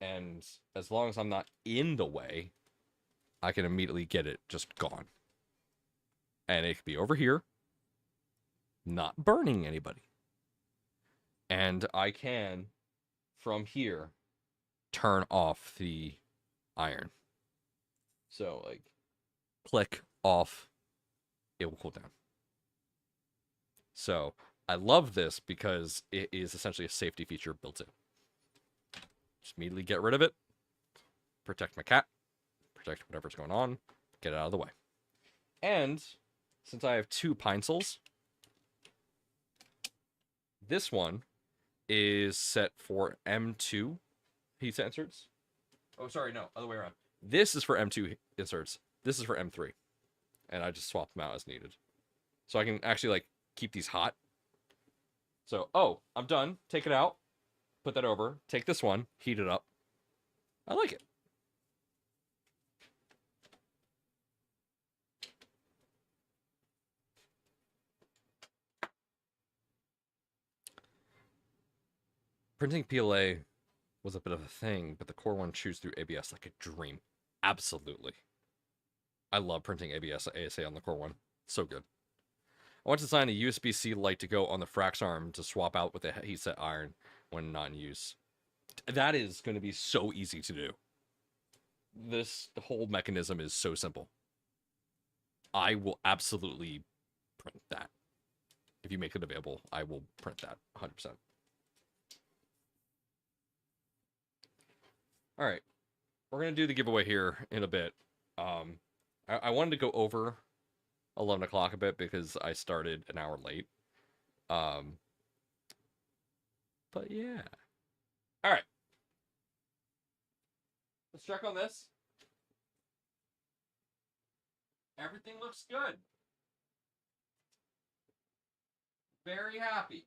And as long as I'm not in the way, I can immediately get it just gone. And it could be over here, not burning anybody. And I can, from here, turn off the iron. So, like, click off, it will cool down. So, I love this because it is essentially a safety feature built in. Just immediately get rid of it, protect my cat, protect whatever's going on, get it out of the way. And since I have two Pine-Sols, this one is set for M2 heat inserts. Oh, sorry, no, other way around. This is for M2 inserts. This is for M3. And I just swap them out as needed. So I can actually, like, keep these hot. So, oh, I'm done. Take it out. Put that over. Take this one. Heat it up. I like it. Printing PLA was a bit of a thing, but the Core 1 chews through ABS like a dream. Absolutely. I love printing ABS ASA on the Core 1. So good. I want to design a USB-C light to go on the Frax arm to swap out with the heatset iron when not in use. That is going to be so easy to do. This whole mechanism is so simple. I will absolutely print that. If you make it available, I will print that 100%. All right. We're going to do the giveaway here in a bit. I wanted to go over 11 o'clock a bit because I started an hour late. But yeah. All right. Let's check on this. Everything looks good. Very happy.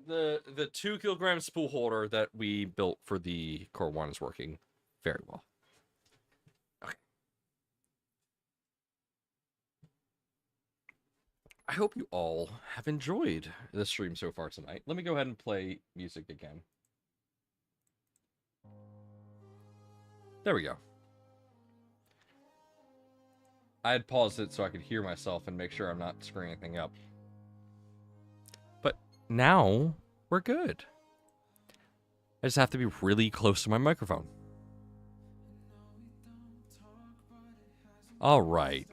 The 2 kilogram spool holder that we built for the Core 1 is working very well. Okay. I hope you all have enjoyed the stream so far tonight. Let me go ahead and play music again. There we go. I had paused it so I could hear myself and make sure I'm not screwing anything up. But now we're good. I just have to be really close to my microphone. All right.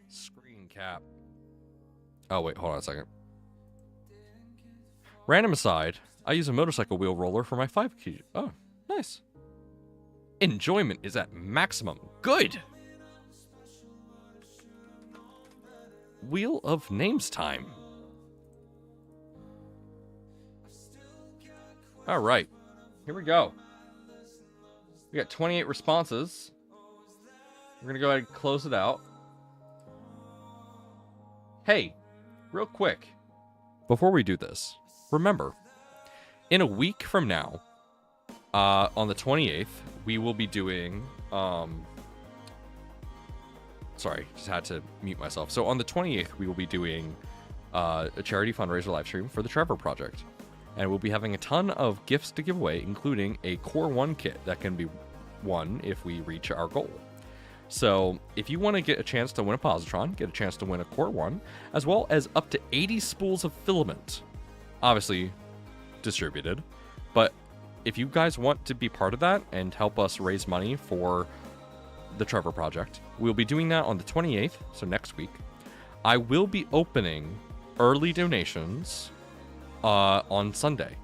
Screen cap. Oh, wait, hold on a second. Random aside, I use a motorcycle wheel roller for my 5 kg. Oh, nice. Enjoyment is at maximum. Good. Wheel of Names time. All right. Here we go. We got 28 responses. We're going to go ahead and close it out. Hey, real quick, before we do this, remember, in a week from now, on the 28th, we will be doing, sorry, just had to mute myself. So on the 28th, we will be doing a charity fundraiser live stream for the Trevor Project. And we'll be having a ton of gifts to give away, including a Core 1 kit that can be won if we reach our goal. So if you want to get a chance to win a positron, get a chance to win a Core 1, as well as up to 80 spools of filament, obviously distributed. But if you guys want to be part of that and help us raise money for the Trevor Project, we'll be doing that on the 28th, so next week. I will be opening early donations on Sunday.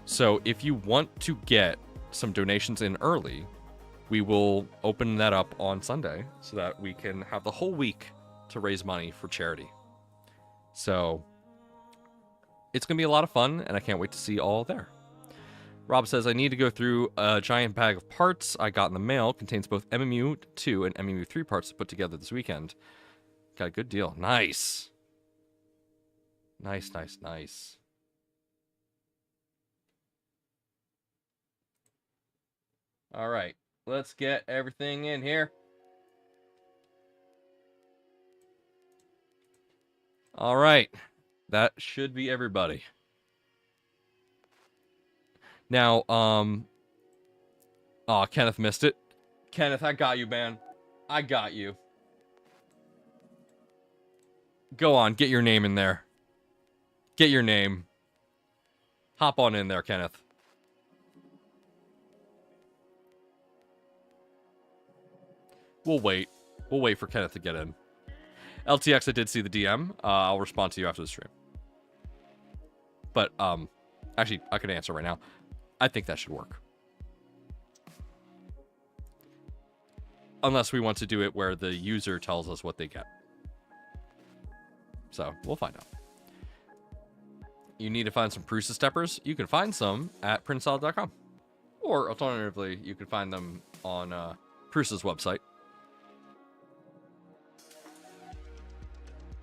So if you want to get some donations in early, we will open that up on Sunday so that we can have the whole week to raise money for charity. So it's going to be a lot of fun, and I can't wait to see you all there. Rob says, I need to go through a giant bag of parts I got in the mail. Contains both MMU 2 and MMU 3 parts to put together this weekend. Got a good deal. Nice. Nice, nice, nice. All right. Let's get everything in here. All right. That should be everybody. Now, oh, Kenneth missed it. Kenneth, I got you, man. I got you. Go on, get your name in there. Get your name. Hop on in there, Kenneth. We'll wait. We'll wait for Kenneth to get in. LTX, I did see the DM. I'll respond to you after the stream. But, actually, I can answer right now. I think that should work. Unless we want to do it where the user tells us what they get. So, we'll find out. You need to find some Prusa steppers? You can find some at printsolid.com. Or, alternatively, you can find them on Prusa's website.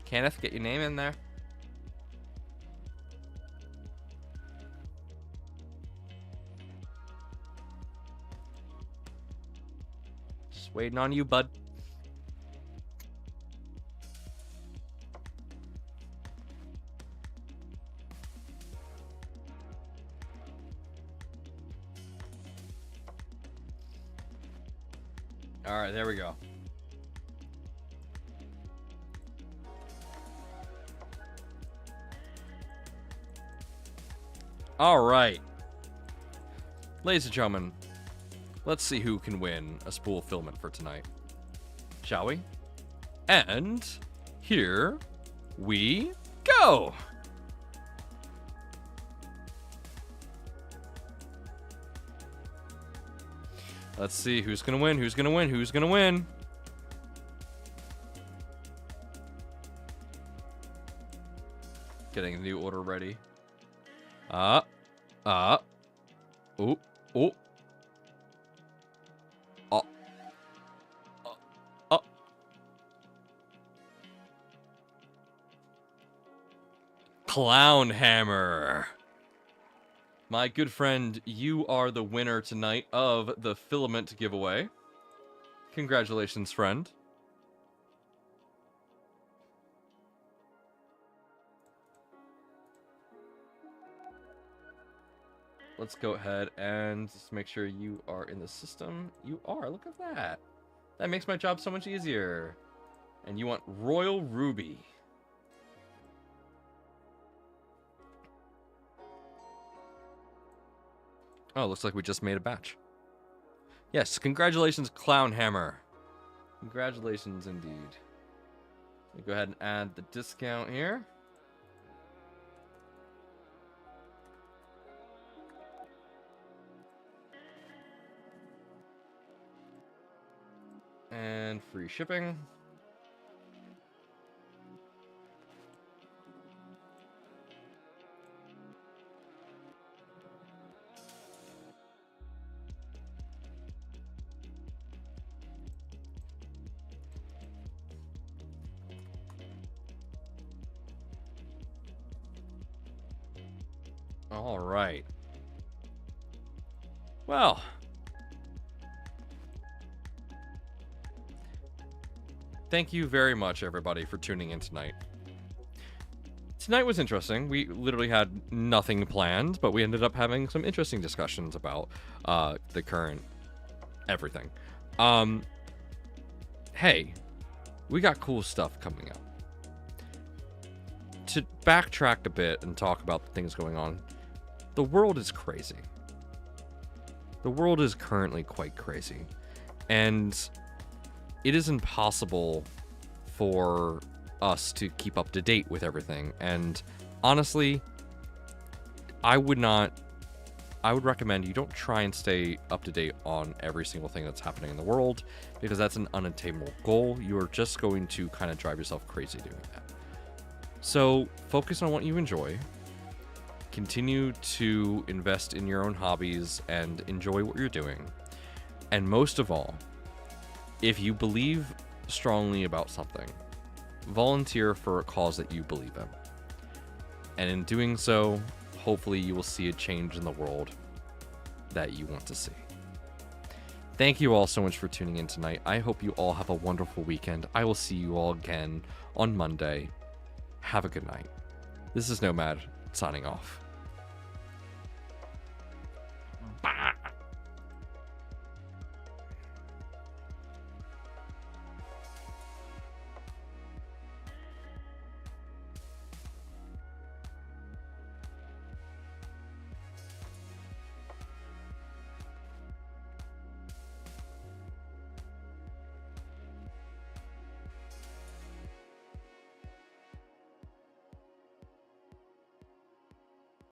Kenneth, get your name in there. Just waiting on you, bud. Alright, there we go. Alright. Ladies and gentlemen, let's see who can win a spool of filament for tonight. Shall we? And here we go! Let's see who's gonna win, who's gonna win, who's gonna win. Getting the new order ready. Ooh, ooh. Clown Hammer. My good friend, you are the winner tonight of the Filament giveaway. Congratulations, friend. Let's go ahead and just make sure you are in the system. You are. Look at that. That makes my job so much easier. And you want Royal Ruby. Oh, looks like we just made a batch. Yes, congratulations, Clown Hammer. Congratulations indeed. Let me go ahead and add the discount here. And free shipping. All right. Well, thank you very much, everybody, for tuning in tonight. Tonight was interesting. We literally had nothing planned, but we ended up having some interesting discussions about the current everything. Hey, we got cool stuff coming up. To backtrack a bit and talk about the things going on, the world is crazy. The world is currently quite crazy. And it is impossible for us to keep up to date with everything. And honestly, I would recommend you don't try and stay up to date on every single thing that's happening in the world, because that's an unattainable goal. You are just going to kind of drive yourself crazy doing that. So focus on what you enjoy. Continue to invest in your own hobbies and enjoy what you're doing. And most of all, if you believe strongly about something, volunteer for a cause that you believe in. And in doing so, hopefully you will see a change in the world that you want to see. Thank you all so much for tuning in tonight. I hope you all have a wonderful weekend. I will see you all again on Monday. Have a good night. This is Nomad, signing off.